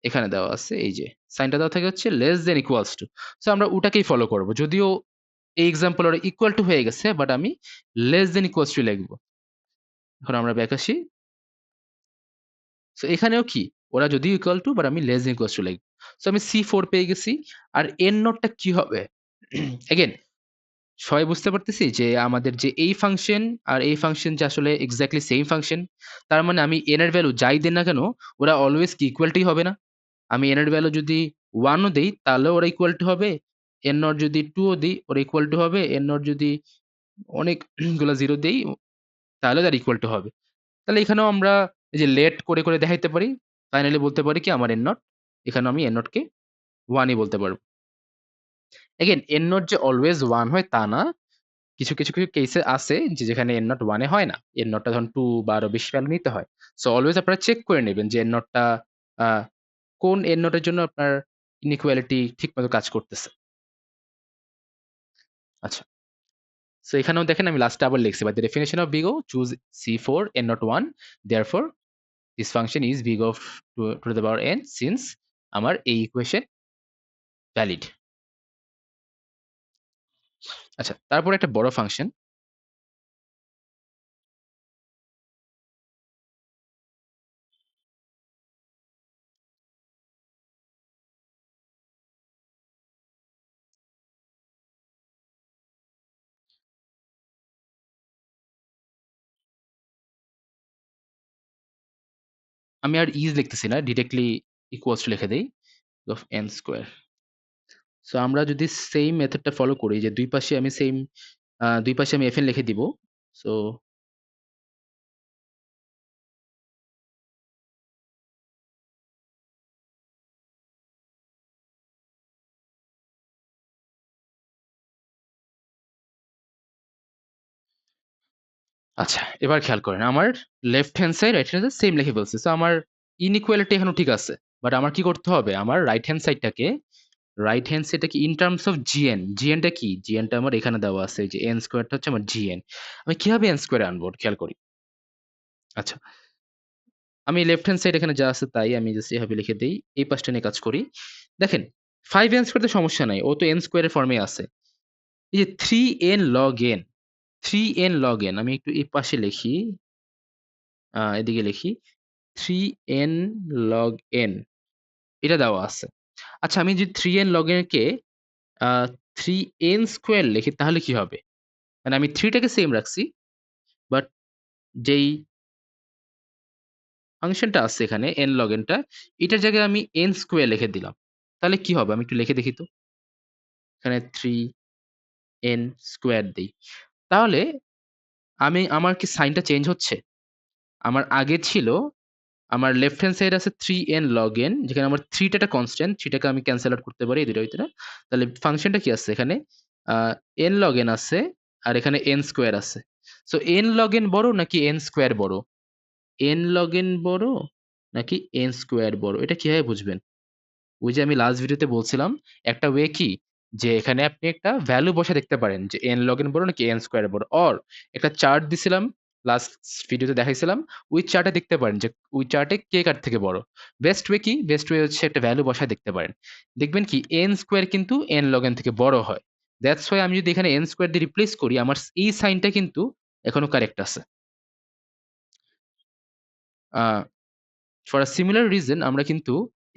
এখানে দেওয়া আছে এই যে সাইনটা দেওয়া থাকে হচ্ছে less than equals two. So আমরা ওটাকেই ফলো করব। যদিও এই এক্সাম্পল ওরা ইকুয়াল টু হয়ে গেছে বাট আমি লেস দেন ইকুয়ালস টু লিখব। এখন আমরা ব্যাক আসি। সো এখানেও কি? ওরা যদিও ইকুয়াল টু বাট আমি লেস দেন ইকুয়ালস টু লিখব। সো আমি C4 পেয়ে গেছি। আর n নটটা কি হবে? এগেইন সবাই বুঝতে পারতেছি যে আমাদের যে এই ফাংশন আর এই ফাংশন যে আসলে এক্সাক্টলি সেইম ফাংশন। তার মানে আমি n এর ভ্যালু যাই দেই না কেন ওরা অলওয়েজ কি ইকুয়াল টুই হবে না? আমি n এর ভ্যালু যদি 1 ও দেই তাহলেও ওরা ইকুয়াল টু হবে। n নট যদি 2 ও দেই ওরা ইকুয়াল টু হবে। n নট যদি অনেক গুলা 0 দেই তাহলেও তারা ইকুয়াল টু হবে। তাহলে এখানেও আমরা এই যে লেট করে দেখাইতে পারি। ফাইনালি বলতে পারি কি আমার n নট। এখানেও আমি n নট কে 1 ই বলতে পারব। এগেইন n নট যে অলওয়েজ 1 হয় তা না। কিছু কেসে আছে যে যেখানে n নট 1 এ হয় না। n নটটা ধরুন 2 বা আরো বেশি ভ্যালু নিতে হয়। সো অলওয়েজ আপনারা চেক করে নিবেন যে n নটটা আ কোন n নটের জন্য আপনার ইনইকুয়ালিটি ঠিকমতো কাজ করতেছে। আচ্ছা। সো এখানেও দেখেন আমি লাস্টে আবার লিখছি, by the definition of big O, choose C4 n not 1, therefore this function is big of to the power n since আমার এই ইকুয়েশন ভ্যালিড। আচ্ছা, তারপর একটা বড় ফাংশন, আমি আর ইজ লিখতেছি না, ডিরেক্টলি ইকুয়ালস টু লিখে দেই অফ n স্কোয়ার। সো আমরা যদি সেম মেথডটা ফলো করি, যে দুই পাশে আমি fn লিখে দিব। সো আচ্ছা, এবার খেয়াল করেন আমার left hand side right hand side same লিখে ফেলছি। সো আমার ইনইকুয়ালিটি এখনো ঠিক আছে, বাট আমার কি করতে হবে, আমার রাইট হ্যান্ড সাইডটাকে ইন টার্মস অফ জিএনটা কি, জিএনটা আমার এখানে দেওয়া আছে, যে এন স্কোয়ারটা হচ্ছে আমার জিএন। আমি কিভাবে এন স্কোয়ারে আনবো খেয়াল করি। আচ্ছা, আমি লেফট হ্যান্ড সাইড এখানে যা আছে তাই আমি জাস্ট এভাবে লিখে দেই, এই পাশটা নিয়ে কাজ করি। দেখেন 5n স্কোয়ার তো সমস্যা নাই, ও তো এন স্কোয়ারের ফর্মে আছে। এই যে 3n log n আমি একটু এই পাশে লিখি, এদিকে লিখি 3n log n, এটা দেওয়া আছে। আচ্ছা, আমি যদি 3n log n কে 3n স্কোয়ার লিখি তাহলে কি হবে? মানে আমি 3টাকে সেম রাখছি, বাট যেই ফাংশনটা আছে এখানে n log n টা, এটার জায়গায় আমি n স্কোয়ার লিখে দিলাম, তাহলে কি হবে? আমি একটু লিখে দেখি তো। এখানে 3n স্কোয়ার দেই, তাহলে আমার কি সাইনটা চেঞ্জ হচ্ছে? আমার আগে ছিল, আমার লেফট হ্যান্ড সাইড আছে 3n log n, যেখানে আমার 3টা একটা কনস্ট্যান্ট, 3টাকে আমি ক্যান্সেল আউট করতে পারি এই দুটোর ভিতরে। তাহলে ফাংশনটা কি আছে এখানে? n log n আছে, আর এখানে n স্কোয়ার আছে। সো n log n বড় নাকি n স্কোয়ার বড়? n log n বড় নাকি n স্কোয়ার বড়, এটা কিভাবে বুঝবেন? ওই যে আমি লাস্ট ভিডিওতে বলছিলাম, একটা ওয়ে কি, যে এখানে আপনি একটা ভ্যালু বসে দেখতে পারেন যে n log n বড় নাকি n স্কোয়ার বড়, অর একটা চার্ট দিছিলাম লাস্ট ভিডিওতে দেখাইছিলাম, ওই চার্টে দেখতে পারেন যে ওই চার্টে কে কার থেকে বড়। বেস্ট ওয়ে কি, বেস্ট ওয়ে হচ্ছে একটা ভ্যালু বসায় দেখতে পারেন, দেখবেন কি n স্কোয়ার কিন্তু n log n থেকে বড় হয়। দ্যাটস ওয়াই আমি যদি এখানে n স্কোয়ার দিয়ে রিপ্লেস করি, আমার এই সাইনটা কিন্তু এখনো কারেক্ট আছে। ফর আ সিমিলার রিজন আমরা কিন্তু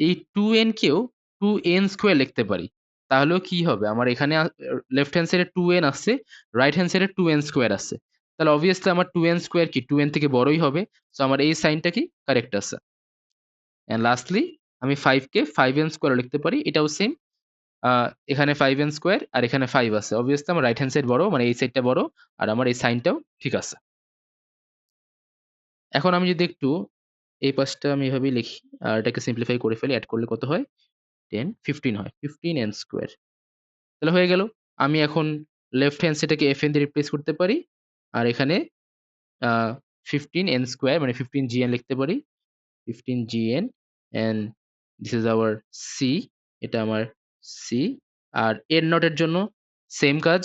এই 2n কেও 2n স্কোয়ার লিখতে পারি। তাহলেও কি হবে? আমার এখানে লেফট হ্যান্ড সাইডে 2n আছে, রাইট হ্যান্ড সাইডে 2n স্কোয়ার আছে। তাহলে obviously আমার 2n স্কোয়ার কি 2n থেকে বড়ই হবে। সো আমার এই সাইনটা কি কারেক্ট আছে। অ্যান্ড লাস্টলি আমি 5 কে 5n স্কোয়ারও লিখতে পারি। এটাও সেম। আ এখানে 5n স্কোয়ার আর এখানে 5 আছে। obviously আমার রাইট হ্যান্ড সাইড বড়, মানে এই সাইডটা বড়, আর আমার এই সাইনটাও ঠিক আছে। এখন আমি যদি একটু এই পাশটা আমি এভাবেই লিখি, আর এটাকে সিম্পলিফাই করে ফেলি, এড করলে কত হয়? 10 15 হয়, 15n স্কোয়ার। তাহলে হয়ে গেল। আমি এখন লেফট হ্যান্ড সাইডটাকে fn দিয়ে রিপ্লেস করতে পারি, আর এখানে আ 15n স্কোয়ার মানে 15gn লিখতে পারি। 15gn, and this is our c, এটা আমার c। আর n নট এর জন্য সেম কাজ,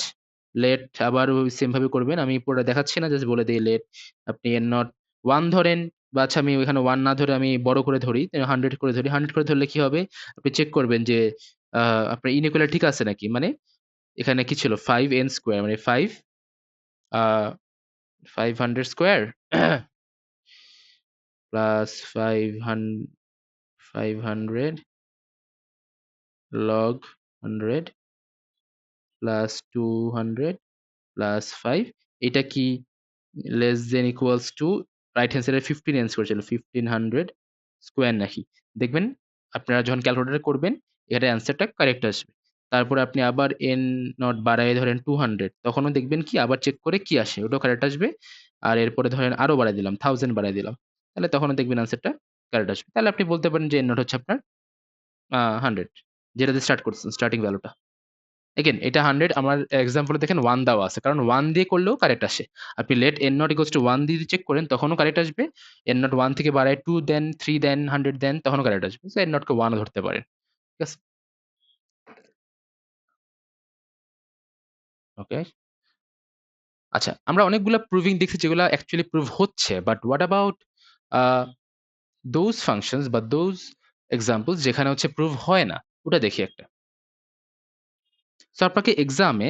লেট আবার ওই সেম ভাবে করবেন। আমি পুরোটা দেখাচ্ছি না, জাস্ট বলে দেই লেট আপনি n নট 1 ধরেন, বা আচ্ছা আমি ওইখানে 1 না ধরে আমি বড় করে ধরি, 100 করে ধরি। 100 করে ধরলে কি হবে? আপনি চেক করবেন যে আপনার ইনইকুয়ালিটি ঠিক আছে নাকি। মানে এখানে কি ছিল? 5n স্কোয়ার মানে 5 আ 500 square plus 500 log 100 plus 200 plus 5, এটা কি less than equals to right hand সাইডে 15n স্কোয়ার ছিল, 1500 স্কোয়ার নাকি? দেখবেন আপনারা যখন ক্যালকুলেটরে করবেন এটার অ্যান্সারটা কারেক্ট আসবে। তারপরে আপনি আবার n নট বাড়ায় ধরেন 200, তখনও দেখবেন কি আবার চেক করে কি আসে, ওটাও কারেক্ট আসবে। আর এরপরে ধরেন আরো বাড়ায় দিলাম, 1000 বাড়ায় দিলাম, তাহলে তখনও দেখবেন অ্যান্সারটা কারেক্ট আসবে। তাহলে আপনি বলতে পারেন যে n নট হচ্ছে আপনার 100, যেটাতে স্টার্ট করছেন স্টার্টিং ভ্যালুটা। এগেইন এটা 100, আমার এক্সাম্পলে দেখেন 1 দেওয়া আছে। কারণ 1 দিয়ে করলেও কারেক্ট আসে। আপনি late n not equals to 1 দিয়ে যদি চেক করেন তখনও কারেক্ট আসবে। n not 1 থেকে বাড়ায় 2 দেন, 3 দেন, 100 দেন, তখনও কারেক্ট আসবে। সো n not কে 1 ও ধরতে পারেন। ঠিক আছে? ওকে? আচ্ছা, আমরা অনেকগুলা প্রুভিং দেখছি যেগুলা অ্যাকচুয়ালি প্রুভ হচ্ছে। But what about a those functions বা those examples যেখানে হচ্ছে প্রুভ হয় না? ওটা দেখি একটা। সো আপনাকে এক্সামে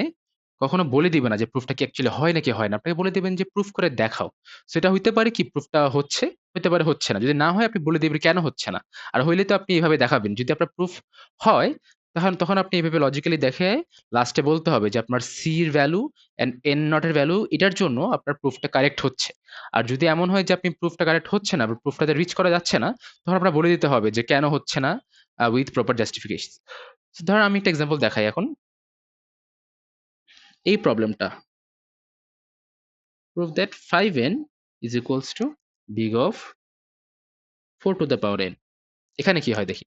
কখনো বলে দিবে না যে প্রুফটা কি অ্যাকচুয়ালি হয় নাকি হয় না। আপনাকে বলে দিবেন যে প্রুফ করে দেখাও। সো এটা হইতে পারে কি প্রুফটা হচ্ছে, হইতে পারে হচ্ছে না। যদি না হয় আপনি বলে দিবেন কেন হচ্ছে না। আর হইলে তো আপনি এভাবে দেখাবেন। যদি আপনার প্রুফ হয় তখন আপনি এভাবে লজিক্যালি দেখে লাস্টে বলতে হবে যে আপনার C এর ভ্যালু অ্যান্ড N নট এর ভ্যালু এটার জন্য আপনার প্রুফটা কারেক্ট হচ্ছে। আর যদি এমন হয় যে আপনি প্রুফটা কারেক্ট হচ্ছে না বা প্রুফটাতে রিচ করা যাচ্ছে না, তখন আপনার বলে দিতে হবে যে কেন হচ্ছে না উইথ প্রপার জাস্টিফিকেশন। ধরেন আমি একটা এক্সাম্পল দেখাই এখন। এই প্রবলেমটা prove that 5n is equals to big of 4 to the power n এখানে কি হয় দেখি।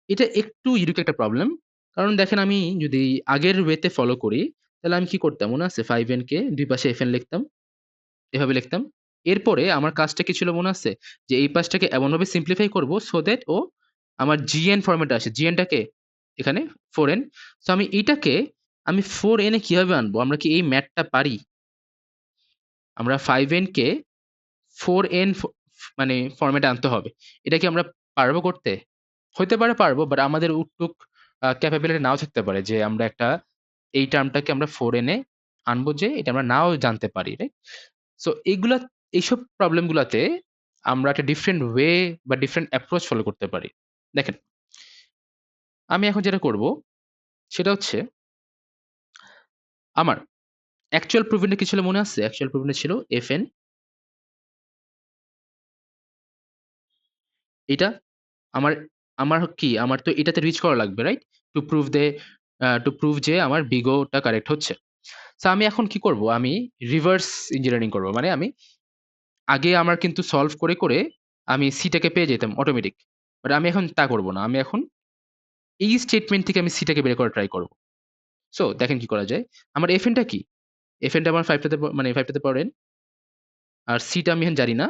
এটা একটু ইউনিক একটা প্রবলেম। কারণ দেখেন আমি যদি আগের ওয়েতে ফলো করি তাহলে আমি কি করতাম মনে আছে 5n কে দুই পাশে fn লিখতাম, এভাবে লিখতাম। এরপরে আমার কাজটা কি ছিল মনে আছে? যে এই পাশটাকে এমনভাবে সিম্পলিফাই করব সো দ্যাট ও আমার gn ফরম্যাটে আসে। gn টাকে এখানে 4n। সো আমি এইটাকে আমি 4n এ কিভাবে আনবো? আমরা কি এই ম্যাথটা পারি? আমরা 5n কে 4n মানে ফরম্যাটে আনতে হবে। এটা কি আমরা পারবো করতে? হইতে পারে পারবো, বাট আমাদের উটুক ক্যাপাবিলিটি নাও থাকতে পারে যে আমরা একটা এই টার্মটাকে আমরা 4n এ আনবো যে এটা আমরা নাও জানতে পারি, রাইট? সো এইসব প্রবলেম গুলাতে আমরা একটা ডিফারেন্ট ওয়ে বা ডিফারেন্ট অ্যাপ্রোচ ফলো করতে পারি। দেখেন, আমি এখন যেটা করব সেটা হচ্ছে আমার অ্যাকচুয়াল প্রুফিনটা কি ছিল মনে আছে? অ্যাকচুয়াল প্রুফিনটা ছিল fn এটা আমার আমার কি আমার তো এটাতে রিচ করা লাগবে, right? To prove the to prove যে আমার বিগোটা কারেক্ট হচ্ছে। সো আমি এখন কি করব? আমি রিভার্স ইঞ্জিনিয়ারিং করব। মানে আমি আগে আমার কিন্তু সলভ করে আমি সিটাকে পেয়ে যেতাম অটোমেটিক। বাট আমি এখন তা করব না। আমি এখন এই স্টেটমেন্ট থেকে আমি সিটাকে বের করার ট্রাই করব। সো দেখেন কি করা যায়। আমার fn টা কি? fn টা আমার 5 টাতে মানে 5 টাতে পাওয়ার n আর সিটা আমি এখন জানি না।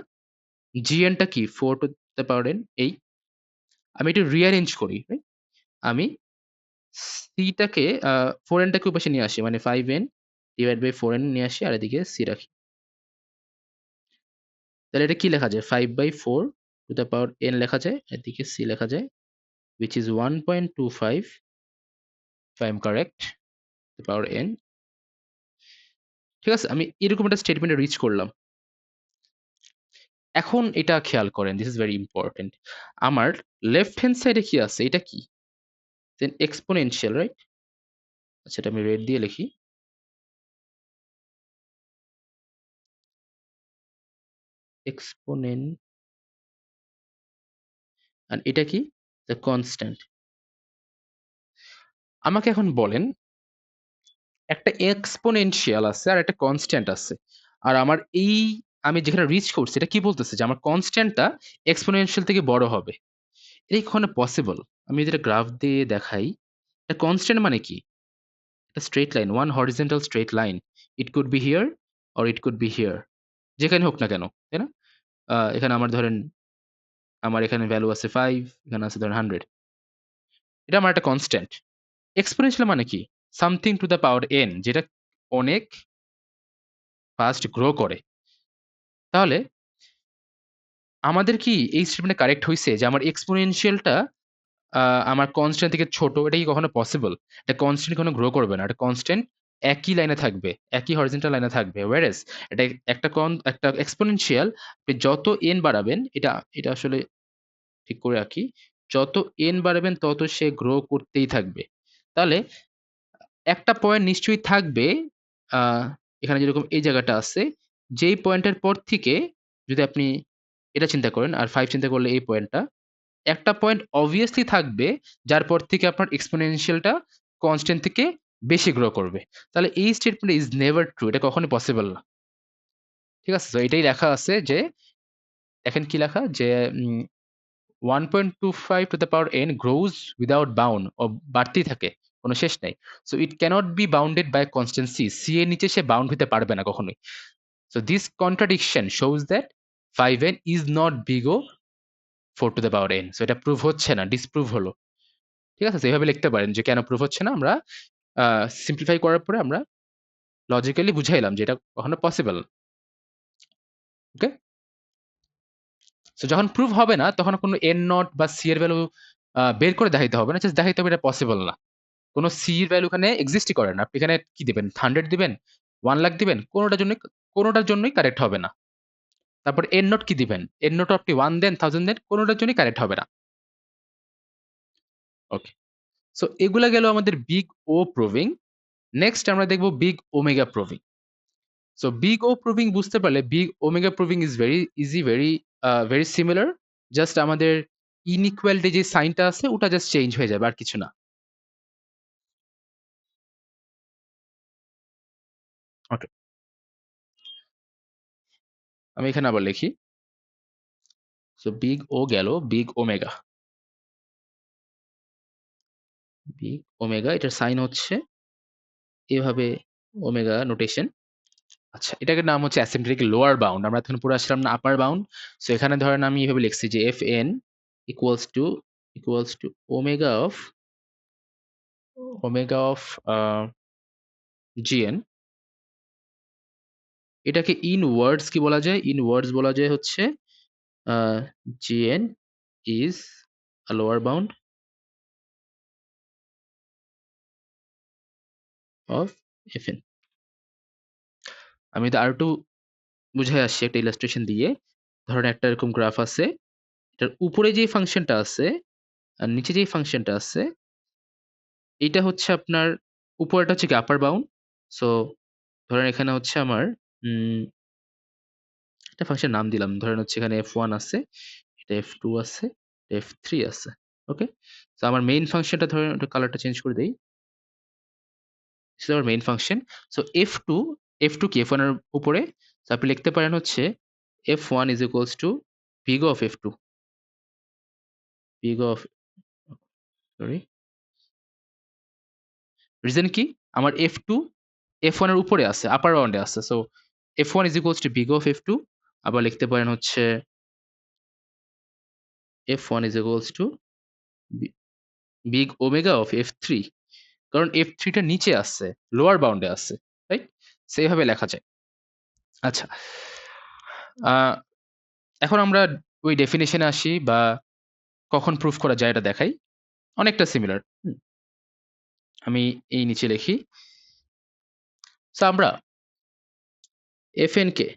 gn টা কি? 4 টু দ্য পাওয়ার n এই। আমি একটু রিঅ্যারেঞ্জ করি, রাইট? আমি সিটাকে 4n টাকে ওপাশে নিয়ে আসি। মানে 5n ডিভাইড বাই 4n নিয়ে আসি আর এদিকে সি রাখি। তাহলে এটা কি লেখা যায়? 5/4 টু দ্য পাওয়ার n লেখা যায়। এদিকে সি লেখা যায় which is 1.25 if I am correct to the power n। ঠিক আছে? আমি এরকম একটা স্টেটমেন্টে রিচ করলাম। এখন এটা খেয়াল করেন, this is very important। আমার লেফট হ্যান্ড সাইডে কি আছে? এটা কি? Then exponential, right? আচ্ছা এটা আমি রেড দিয়ে লিখি। Exponent and এটা কি? The constant। আমাকে এখন বলেন একটা এক্সপোনেনশিয়াল আছে আর একটা কনস্ট্যান্ট আছে। আর আমার এই আমি যেখানে রিচ করছি এটা কি বলতেছে যে আমার কনস্ট্যান্টটা এক্সপোনেনশিয়াল থেকে বড় হবে। এটা কি কখনো পসিবল? আমি যদি এটা গ্রাফ দিয়ে দেখাই, এটা কনস্ট্যান্ট মানে কি? এটা straight line, one horizontal straight line. It could be here or it could be here. যেখানে হোক না কেন, তাই না? এখানে আমার ধরেন আমার এখানে ভ্যালু আছে 5, এখানে আছে ধরেন 100। এটা আমার একটা কনস্ট্যান্ট। এক্সপোনেনশিয়াল মানে কি? Something to the power n যেটা অনেক ফাস্ট গ্রো করে। তাহলে আমাদের কি এই স্টেটমেন্টটা কারেক্ট হইছে যে আমার এক্সপোনেনশিয়ালটা আ আমার কনস্ট্যান্ট থেকে ছোট, এটা কি কখনো পসিবল? একটা কনস্ট্যান্ট কখনো গ্রো করবে না। একটা কনস্ট্যান্ট একই লাইনে থাকবে, একই হরিজন্টাল লাইনে থাকবে। whereas এটা একটা এক্সপোনেনশিয়াল আপনি যত n বাড়াবেন এটা আসলে ঠিক করে রাখি। যত n বাড়াবেন তত সে গ্রো করতেই থাকবে। তাহলে একটা পয়েন্ট নিশ্চয়ই থাকবে আ এখানে যেরকম এই জায়গাটা আছে, যেই পয়েন্টের পর থেকে যদি আপনি এটা চিন্তা করেন আর 5 চিন্তা করলে এই পয়েন্টটা, একটা পয়েন্ট obviously থাকবে যার পর থেকে আপনার এক্সপোনেনশিয়ালটা কনস্ট্যান্ট থেকে বেশি গ্রো করবে। তাহলে এই স্টেটমেন্ট ইস নেভার ট্রু। এটা কখনোই পসিবল না। ঠিক আছে? তো এটাই লেখা আছে যে দেখেন কি লেখা যে 1.25 to the power n grows without bound ও বাড়তেই থাকে। কোনো শেষ নাই। So it cannot be bounded by constant c। c এর নিচে সে বাউন্ড হতে পারবে না কখনোই। So this contradiction shows that 5n is not big O 4 to the power n। So এটা প্রুভ হচ্ছে না, ডিসপ্রুভ হলো। ঠিক আছে? তো এভাবে লিখতে পারেন যে কেন প্রুভ হচ্ছে না আমরা সিম্পলিফাই করার পরে আমরা লজিক্যালি বুঝাইলাম যে এটা কখনো পসিবল। ওকে? সো যখন প্রুভ হবে না তখন কোনো n নট বা c এর ভ্যালু বের করে দেখাইতে হবে না। জাস্ট দেখাইতে হবে এটা পসিবল না। কোনো c এর ভ্যালু এখানে এক্সিস্টই করে না। আপনি এখানে কি দিবেন? 100 দিবেন? 1 লাখ দিবেন? কোনোটার জন্যই কারেক্ট হবে না। তারপর n নট কি দিবেন? n নট আপনি 1 দেন, 1000 দেন, কোনোটার জন্যই কারেক্ট হবে না। ওকে। সো এগুলা গেল আমাদের বিগ ও প্রুভিং। নেক্সট আমরা দেখব big omega proving. So big O proving বুঝতে পারলে big omega proving is very easy, very similar. Just আমাদের ইনইকুয়ালিটি যে সাইনটা আছে ওটা জাস্ট চেঞ্জ হয়ে যাবে, আর কিছু না। ওকে, আমি এখানে আবার লিখি। সো বিগ ও গেল, বিগ ওমেগা। বিগ ওমেগা এটার সাইন হচ্ছে এভাবে, ওমেগা নোটেশন। আচ্ছা, এটাকে নাম হচ্ছে অ্যাসিম্পটোটিক লোয়ার বাউন্ড। আমরা এখন পুরো আসলাম না আপার বাউন্ড। সো এখানে ধরেন আমি এভাবে লিখছি যে F N equals two omega of omega of GN. এটাকে ইন ওয়ার্ডস কি বলা যায়? ইন ওয়ার্ডস বলা যায় হচ্ছে GN is a lower bound of F N. আমি তো আর একটু বুঝাই আসছি একটা ইলাস্ট্রেশন দিয়ে। ধরেন একটা এরকম গ্রাফ আছে, এটার উপরে যে ফাংশনটা আছে আর নিচে যে ফাংশনটা আছে, এইটা হচ্ছে আপনার উপরেটা হচ্ছে কি আপার বাউন্ড। সো ধরেন এখানে হচ্ছে আমার একটা ফাংশন নাম দিলাম, ধরেন হচ্ছে এখানে f1 আছে, এটা f2 আছে, এটা f3 আছে। ওকে, তো আমার মেইন ফাংশনটা ধরেন একটু কালারটা চেঞ্জ করে দেই। This is our main function. So f2 কি f1 এর উপরে। তো আপনি লিখতে পারেন হচ্ছে f1 is equals to big of f2, big of, sorry, reason কি? আমার f2 f1 এর উপরে আছে, আপার বাউন্ডে আছে। So f1 is equals to big of f2। আবার লিখতে পারেন হচ্ছে f1 is equals to big omega of f3, কারণ f3 টা নিচে আছে, লোয়ার বাউন্ডে আছে, রাইট? সেইভাবে লেখা যায়। আচ্ছা, আহ, এখন আমরা ওই ডেফিনেশনে আসি বা কখন প্রুফ করা যায় এটা দেখাই। অনেকটা সিমিলার। আমি এই নিচে লিখি। সো আমরা fn K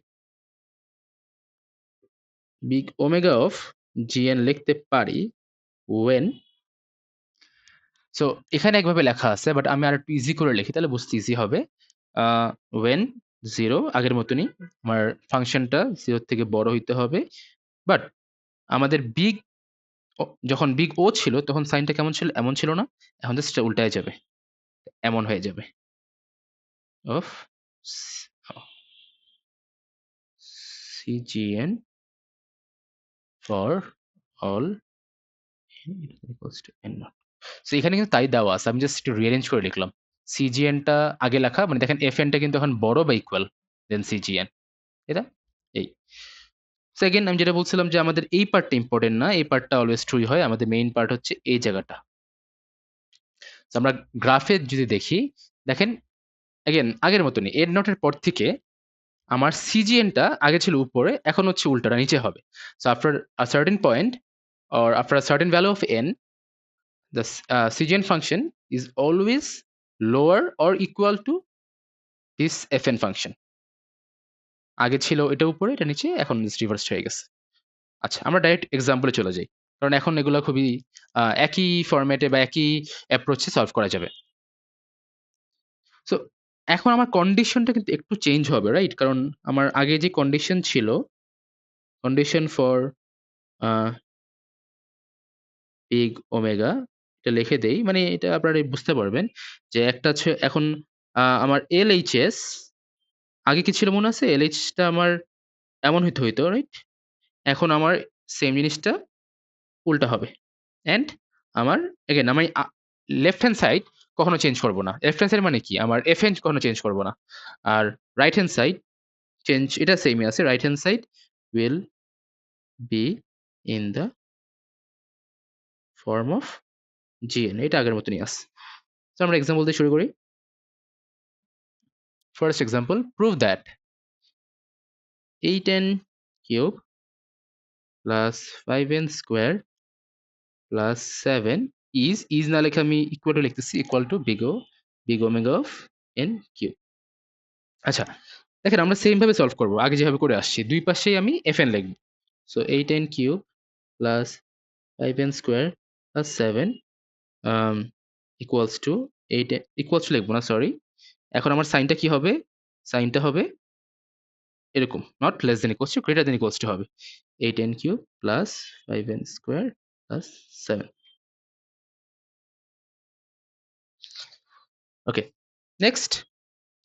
big omega of gn লিখতে পারি when, সো এখানে একভাবে লেখা আছে বাট আমি আর একটু ইজি করে লিখি তাহলে বুঝতে ইজি হবে। when 0, আগের মতনই আমার ফাংশনটা 0 থেকে বড় হইতে হবে। বাট আমাদের যখন বিগ ও ছিল তখন সাইনটা কেমন ছিল? এমন ছিল না, এখন জাস্ট উল্টায় যাবে, এমন হয়ে যাবে। Of cgn for all equals to n not. So এখানে কিন্তু তাই দেওয়া আছে, আমি জাস্ট একটু রিঅ্যারেঞ্জ করে লিখলাম। cgn টা আগে লেখা, মানে দেখেন fn টা কিন্তু এখন বড় বা ইকুয়াল দেন cgn, এটা এই। সেকেন্ড আমি যেটা বলছিলাম যে আমাদের এই পার্টটা ইম্পর্টেন্ট না, এই পার্টটা অলওয়েজ ট্রুই হয়। আমাদের মেইন পার্ট হচ্ছে এই জায়গাটা। So আমরা গ্রাফে যদি দেখি, দেখেন এগেন আগের মতনই এর নটের পর থেকে আমার সিজিএনটা আগে ছিল উপরে, এখন হচ্ছে উল্টাটা নিচে হবে। So after a certain point or after a certain value of n, the cgn function is always lower or equal to this fn function. আগে ছিল এটা উপরে এটা নিচে, এখন রিভার্স হয়ে গেছে। আচ্ছা, আমরা ডাইরেক্ট এক্সাম্পলে চলে যাই, কারণ এখন এগুলো খুবই একই ফরম্যাটে বা একই অ্যাপ্রোচে সলভ করা যাবে। সো এখন আমার কন্ডিশনটা কিন্তু একটু চেঞ্জ হবে, রাইট? কারণ আমার আগে যে কন্ডিশন ছিল, কন্ডিশন ফর বিগ ওমেগা, এটা লিখে দেই, মানে এটা আপনারা বুঝতে পারবেন যে একটা হচ্ছে এখন আমার এলএইচএস আগে কি ছিল মনে আছে? এলএইচটা আমার এমন হইতো, রাইট? এখন আমার সেম জিনিসটা উল্টা হবে। অ্যান্ড আমার এগেন আমি লেফট হ্যান্ড সাইড কখনো চেঞ্জ করব না। লেফট হ্যান্ড সাইড মানে কি? আমার এফএন কখনো চেঞ্জ করব না। আর রাইট হ্যান্ড সাইড চেঞ্জ, এটা সেমই আছে। Right hand side will be in the form of GN, এটা আগের মতনই আছে। তো আমরা এক্সাম্পল দিয়ে শুরু করি। First example, prove that 8n cube plus 5n square plus 7 is না লেখে আমি equal to লিখতেছি equal to big omega of n cube. আচ্ছা, দেখেন আমরা সেম ভাবে সলভ করব আগে যেভাবে করে আসছি, দুই পাশেই আমি fn লিখব। So 8n cube plus 5n square plus 7 equals to 8 equals to লিখবো না, সরি। এখন আমার সাইনটা কি হবে? সাইনটা হবে এরকম, not less than equals two, greater than equals two হবে 8n cube plus 5n square plus 7। ওকে, নেক্সট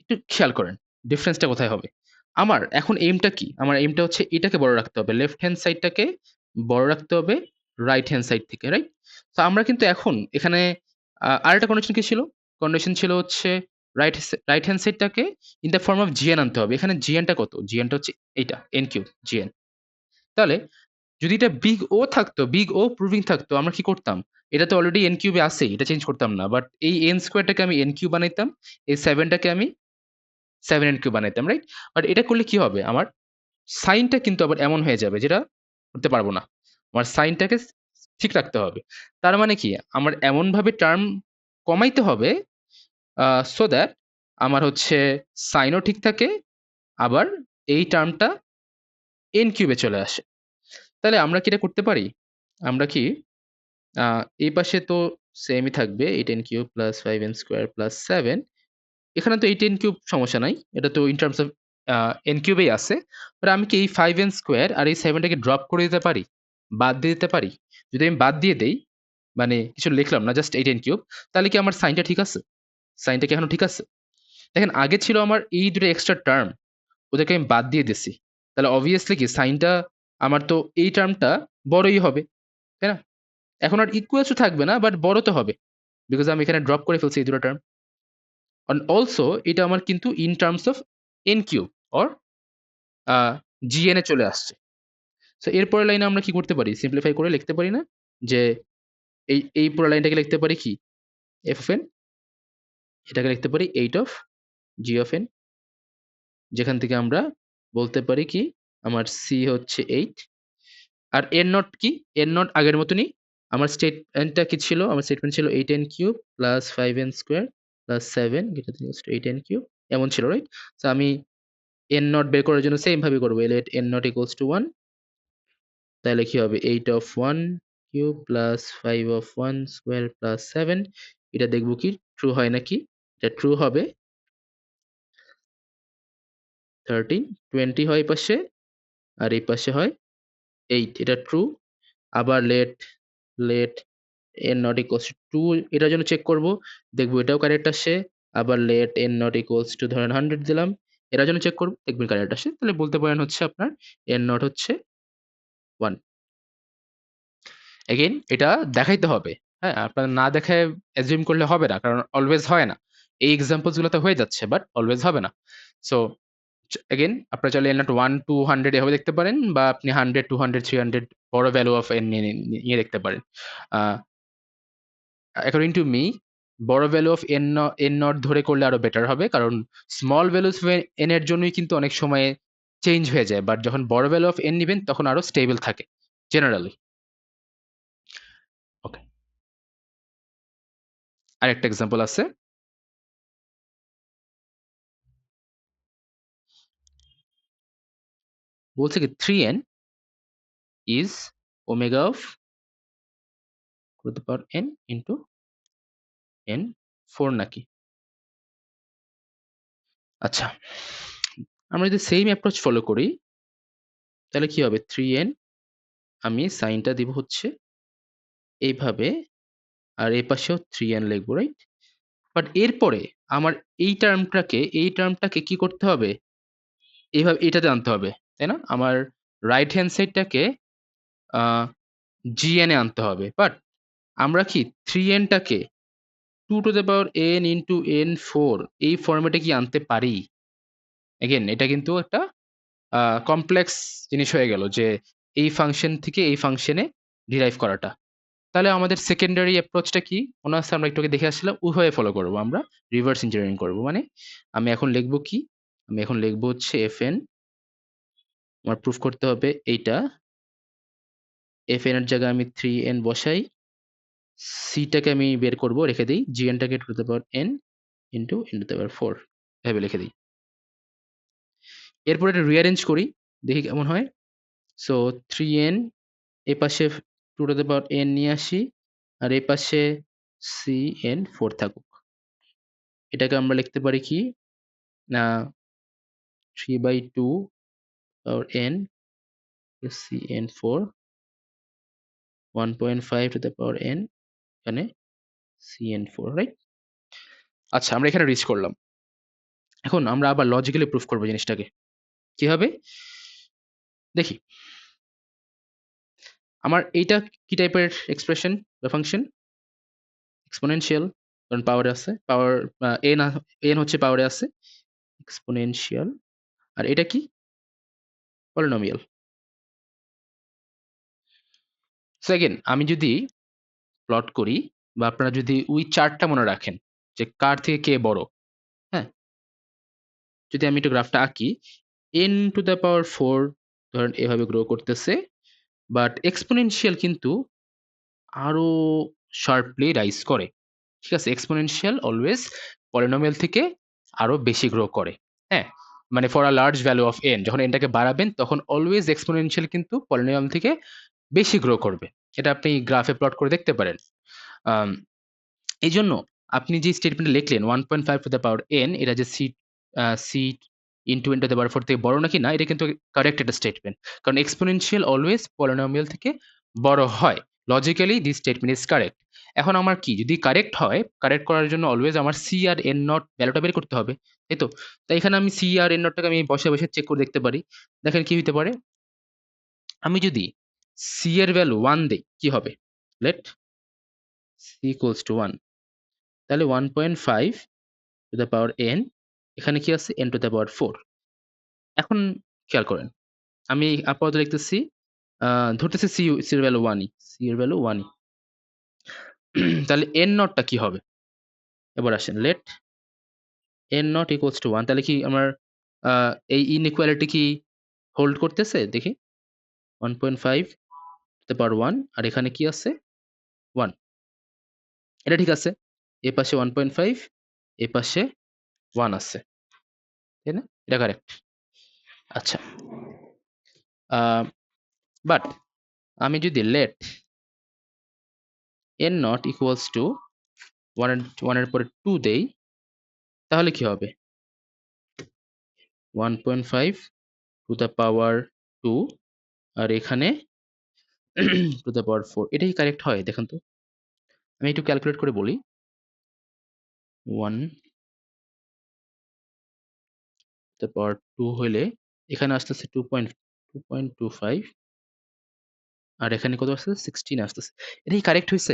একটু খেয়াল করেন ডিফারেন্সটা কোথায় হবে। আমার এখন এইমটা কি? আমার এইমটা হচ্ছে এটাকে বড় রাখতে হবে, লেফট হ্যান্ড সাইডটাকে বড় রাখতে হবে রাইট হ্যান্ড সাইড থেকে, রাইট? তো আমরা কিন্তু এখন এখানে আরেকটা কন্ডিশন কি ছিল? কন্ডিশন ছিল হচ্ছে রাইট হ্যান্ড সাইডটাকে in the form of GN আনতে হবে। এখানে জিএনটা কত? জিএনটা হচ্ছে এইটা এন কিউব জিএন। তাহলে যদি এটা বিগ ও থাকতো, বিগ ও প্রুভিং থাকতো, আমরা কি করতাম? এটা তো অলরেডি এন কিউবে আছে, এটা চেঞ্জ করতাম না, বাট এই এন স্কোয়ারটাকে আমি এন কিউব বানাইতাম, এই সেভেনটাকে আমি 7n কিউব বানাইতাম, রাইট? বাট এটা করলে কি হবে? আমার সাইনটা কিন্তু আবার এমন হয়ে যাবে, যেটা করতে পারবো না। আমার সাইনটাকে ঠিক রাখতে হবে। তার মানে কি? আমার এমনভাবে টার্ম কমাইতে হবে সো দ্যাট আমার হচ্ছে সাইনও ঠিক থাকে, আবার এই টার্মটা এন কিউবে চলে আসে। তাহলে আমরা কি এটা করতে পারি? আমরা কি এই পাশে তো সেমই থাকবে 8n cube plus 5n square plus 7। এখানে তো 8n কিউব সমস্যা নাই, এটা তো ইন টার্মস অফ n কিউবেই আছে। বাট আমি কি এই 5n স্কোয়ার আর এই 7টাকে ড্রপ করে দিতে পারি, বাদ দিয়ে দিতে পারি? যদি আমি বাদ দিয়ে দেই, মানে কিছু লিখলাম না, জাস্ট 8n কিউব, তাহলে কি আমার সাইনটা ঠিক আছে? সাইনটা কি এখনো ঠিক আছে? দেখেন আগে ছিল আমার এই দুটো এক্সট্রা টার্ম, ওদেরকে আমি বাদ দিয়ে দিছি, তাহলে অবভিয়াসলি কি সাইনটা আমার তো এই টার্মটা বড়ই হবে, তাই না? এখন আর ইকুয়ালস টু থাকবে না, বাট বড় তো হবে, বিকজ আমি এখানে ড্রপ করে ফেলছি এই দুটো টার্ম। and also এটা আমার কিন্তু in terms of n cube or gn এ চলে আসছে। সো এরপরের লাইনে আমরা কি করতে পারি? সিম্পলিফাই করে লিখতে পারি না যে এই পুরো লাইনটাকে লিখতে পারি কি f of n, এটাকে লিখতে পারি 8 of g of n, যেখান থেকে আমরা বলতে পারি কি আমার c হচ্ছে 8 আর n নট কি? n নট আগের মতনই, আমার স্টেটমেন্টটা কি ছিল? আমার স্টেটমেন্ট ছিল 8n cube plus 5n square plus 7 greater than equals to 8n cube, এমন ছিল, রাইট? সো আমি n নট বের করার জন্য সেম ভাবে করবো, let n not equals to 1, তাহলে কি হবে 8 of 1 cube plus 5 of 1 square plus 7। এটা দেখবো কি ট্রু হয় নাকি। এটা ট্রু হবে, 13 20 হয় এই পাশে, আর এই পাশে হয় 8, এটা ট্রু। আবার late n not equals to 2, এটার জন্য চেক করব, দেখবো এটাও কারেক্ট আসে। আবার late n not equals to ধরেন 100 দিলাম, এটার জন্য চেক করব, দেখবেন কারেক্ট আসে। তাহলে বলতে পারেন হচ্ছে আপনার n not হচ্ছে 1। এগেইন এটা দেখাইতে হবে, হ্যাঁ? আপনার না দেখায় অ্যাজিউম করলে হবে না, কারণ অলওয়েজ হয় না। এই এক্সাম্পলস গুলোতে হয়ে যাচ্ছে, বাট অলওয়েজ হবে না। সো এগেইন আপনারা চাইলে n not 1 to 100 এভাবে দেখতে পারেন, বা আপনি 100 200 300 বড় ভ্যালু অফ n নিয়ে দেখতে পারেন। অ্যাকর্ডিং টু মি বড় ভ্যালু অফ n নট ধরে করলে আরো বেটার হবে, কারণ স্মল ভ্যালুস n এর জন্যই কিন্তু অনেক সময় চেঞ্জ হয়ে যায়, বাট যখন বড় ভ্যালু অফ n নিবেন তখন আরো স্টেবল থাকে জেনারেলি। ওকে, আরেকটা এক্সাম্পল আছে। বলছে কি 3n is omega of to the power n into n 4 নাকি? আচ্ছা, আমরা যদি সেম অ্যাপ্রোচ ফলো করি তাহলে কি হবে? 3n আমি সাইনটা দিব হচ্ছে এইভাবে, আর এই পাশেও 3n লিখবো, রাইট? বাট এরপরে আমার এই টার্মটাকে কি করতে হবে? এইভাবে এটাতে আনতে হবে, তাই না? আমার রাইট হ্যান্ড সাইডটাকে gn এ আনতে হবে। বাট আমরা কি 3n টাকে 2 to the power n into n4 এই ফরম্যাটে কি আনতে পারি? এগেইন এটা কিন্তু একটা কমপ্লেক্স জিনিস হয়ে গেল যে এই ফাংশন থেকে এই ফাংশনে ডিরাইভ করাটা। তাহলে আমাদের সেকেন্ডারি অ্যাপ্রোচটা কি? মনে আছে আমরা একটু আগে দেখে আসছিলাম, উভয়ে ফলো করব আমরা। রিভার্স ইঞ্জিনিয়ারিং করব। মানে আমি এখন লিখব কি? আমি এখন লিখব হচ্ছে fn, আমার প্রুফ করতে হবে এইটা। fn এর জায়গায় আমি 3n বসাই। c টাকে আমি বের করব, রেখে দেই। gn টাকে two the power n into n to the power 4 এভাবে লিখে দেই। এরপর এটা রিঅ্যারেঞ্জ করি, দেখি কেমন হয়। সো 3n এই পাশে two to the power n নিয়ে আসি, আর এই পাশে cn4 থাকুক। এটাকে আমরা লিখতে পারি কি না, 3/2 power n cn4 1.5 to the power n এখানে cn4, রাইট? আচ্ছা, আমরা এখানে রিচ করলাম। এখন আমরা আবার লজিক্যালি প্রুফ করবো জিনিসটাকে। কিভাবে দেখি। আমার এইটা কি টাইপের এক্সপ্রেশন বা ফাংশন? এক্সপোনেনশিয়াল, কারণ পাওয়ারে আছে, পাওয়ার n হচ্ছে পাওয়ারে আছে, এক্সপোনেনশিয়াল। আর এটা কি? পলিনোমিয়াল। সো এগেন আমি যদি প্লট করি, বা আপনারা যদি ওই চার্টটা মনে রাখেন যে কার থেকে কে বড়, হ্যাঁ, যদি আমি একটু গ্রাফটা আঁকি, n টু দ্য পাওয়ার 4 ধরেন এভাবে গ্রো করতেছে, বাট এক্সপোনেনশিয়াল কিন্তু আরো শার্পলি রাইজ করে। ঠিক আছে, এক্সপোনেনশিয়াল অলওয়েজ পলিনোমিয়াল থেকে আরো বেশি গ্রো করে। হ্যাঁ, মানে for a large value of n, যখন এনটাকে বাড়াবেন তখন অলওয়েজ এক্সপোনেনশিয়াল কিন্তু পলিনোমিয়াল থেকে বেশি গ্রো করবে। এটা আপনি গ্রাফে প্লট করে দেখতে পারেন। আম, এই জন্য আপনি যে স্টেটমেন্টে লিখলেন 1.5 টু দ্য পাওয়ার n, এটা যে C into n to the power 4 থেকে বড় নাকি না, এটা কিন্তু কারেক্ট একটা স্টেটমেন্ট। কারণ এক্সপোনেনশিয়াল অলওয়েজ পলিনোমিয়াল থেকে বড় হয়। Logically this statement is correct. এখন আমার কি, যদি কারেক্ট হয়, কারেক্ট করার জন্য অলওয়েজ আমার সি আর এন নট ভ্যালুটা বের করতে হবে, তাই তো? তাই এখানে আমি সি আর এন নটটাকে আমি বসে বসে চেক করে দেখতে পারি। দেখেন কি হতে পারে। আমি যদি সি এর ভ্যালু 1 দেই, কি হবে? লেট সি ইকুয়ালস টু 1, তাহলে 1.5 টু দ্য পাওয়ার n, এখানে কি আছে n টু দ্য পাওয়ার 4। এখন খেয়াল করেন, আমি আপাতত লিখতেছি, ধরতেছি সি এর ভ্যালু 1ই, সি এর ভ্যালু 1ই। তাহলে n নটটা কি হবে? এবার আসেন, let n not equals to 1, তাহলে কি আমার এই ইনইকুয়ালিটি কি হোল্ড করতেছে? দেখি, 1.5 টু দ্য পাওয়ার 1, আর এখানে কি আছে? 1। এটা ঠিক আছে। এ পাশে 1.5, এ পাশে 1 আছে, তাই না? এটা কারেক্ট। আচ্ছা, বাট আমি যদি let n not equals to 1 এর পরে 2 দেই, তাহলে কি হবে? 1.5 টু দ্য পাওয়ার 2, আর এখানে টু দ্য পাওয়ার 4। এটাই কারেক্ট হয়? দেখেন তো, আমি একটু ক্যালকুলেট করে বলি। 1 টু দ্য পাওয়ার 2 হইলে এখানে আসতেছে 2.25, আর এখানে কত আসতেছে? 16 আসতেছে। এটাই কারেক্ট হইছে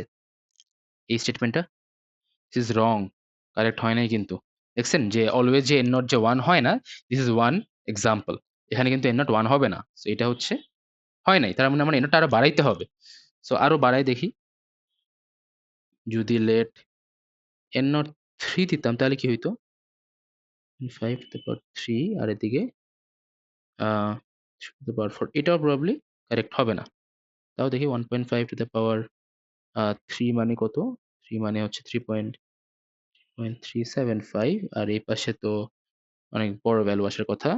এই স্টেটমেন্টটা? দিস ইজ রং, কারেক্ট হয় নাই কিন্তু। দেখছেন যে অলওয়েজ যে n নট যে 1 হয় না, দিস ইজ ওয়ান এক্সাম্পল। এখানে কিন্তু n নট 1 হবে না। সো এটা হচ্ছে হয় নাই, তার মানে আমার n নটটা আরো বাড়াইতে হবে। সো আরো বাড়াই দেখি। যদি লেট n নট 3 দিতাম তাহলে কি হইতো? 5 টু দ্য পাওয়ার 3, আর এদিকে 3 টু দ্য পাওয়ার 4। এটাও প্রবাবলি কারেক্ট হবে না। তাও দেখি 1.5 টু দ্য পাওয়ার 3 মানে কত? 3 মানে হচ্ছে 3.375, আর এই পাশে তো অনেক বড় ভ্যালু আসার কথা,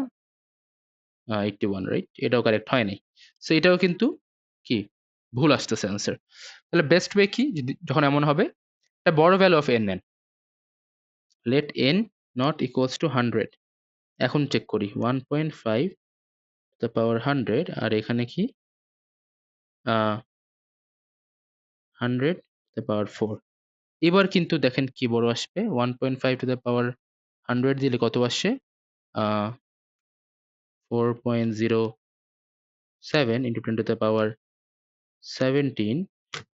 81, রাইট? এটাও কারেক্ট হয় নাই। সো এটাও কিন্তু কি, ভুল আসতেছে অ্যান্সার। তাহলে বেস্ট ওয়ে কি, যদি যখন এমন হবে, একটা বড় ভ্যালু অফ n নেন। Let n not equals to 100। এখন চেক করি, 1.5 টু দ্য পাওয়ার 100, আর এখানে কি 100 টু দ্য পাওয়ার 4। এবার কিন্তু দেখেন কি বড় আসবে। 1.5 টু দ্য পাওয়ার 100 দিলে কত আসে? 4.07 ইন্টু 10 টু দ্য পাওয়ার 17,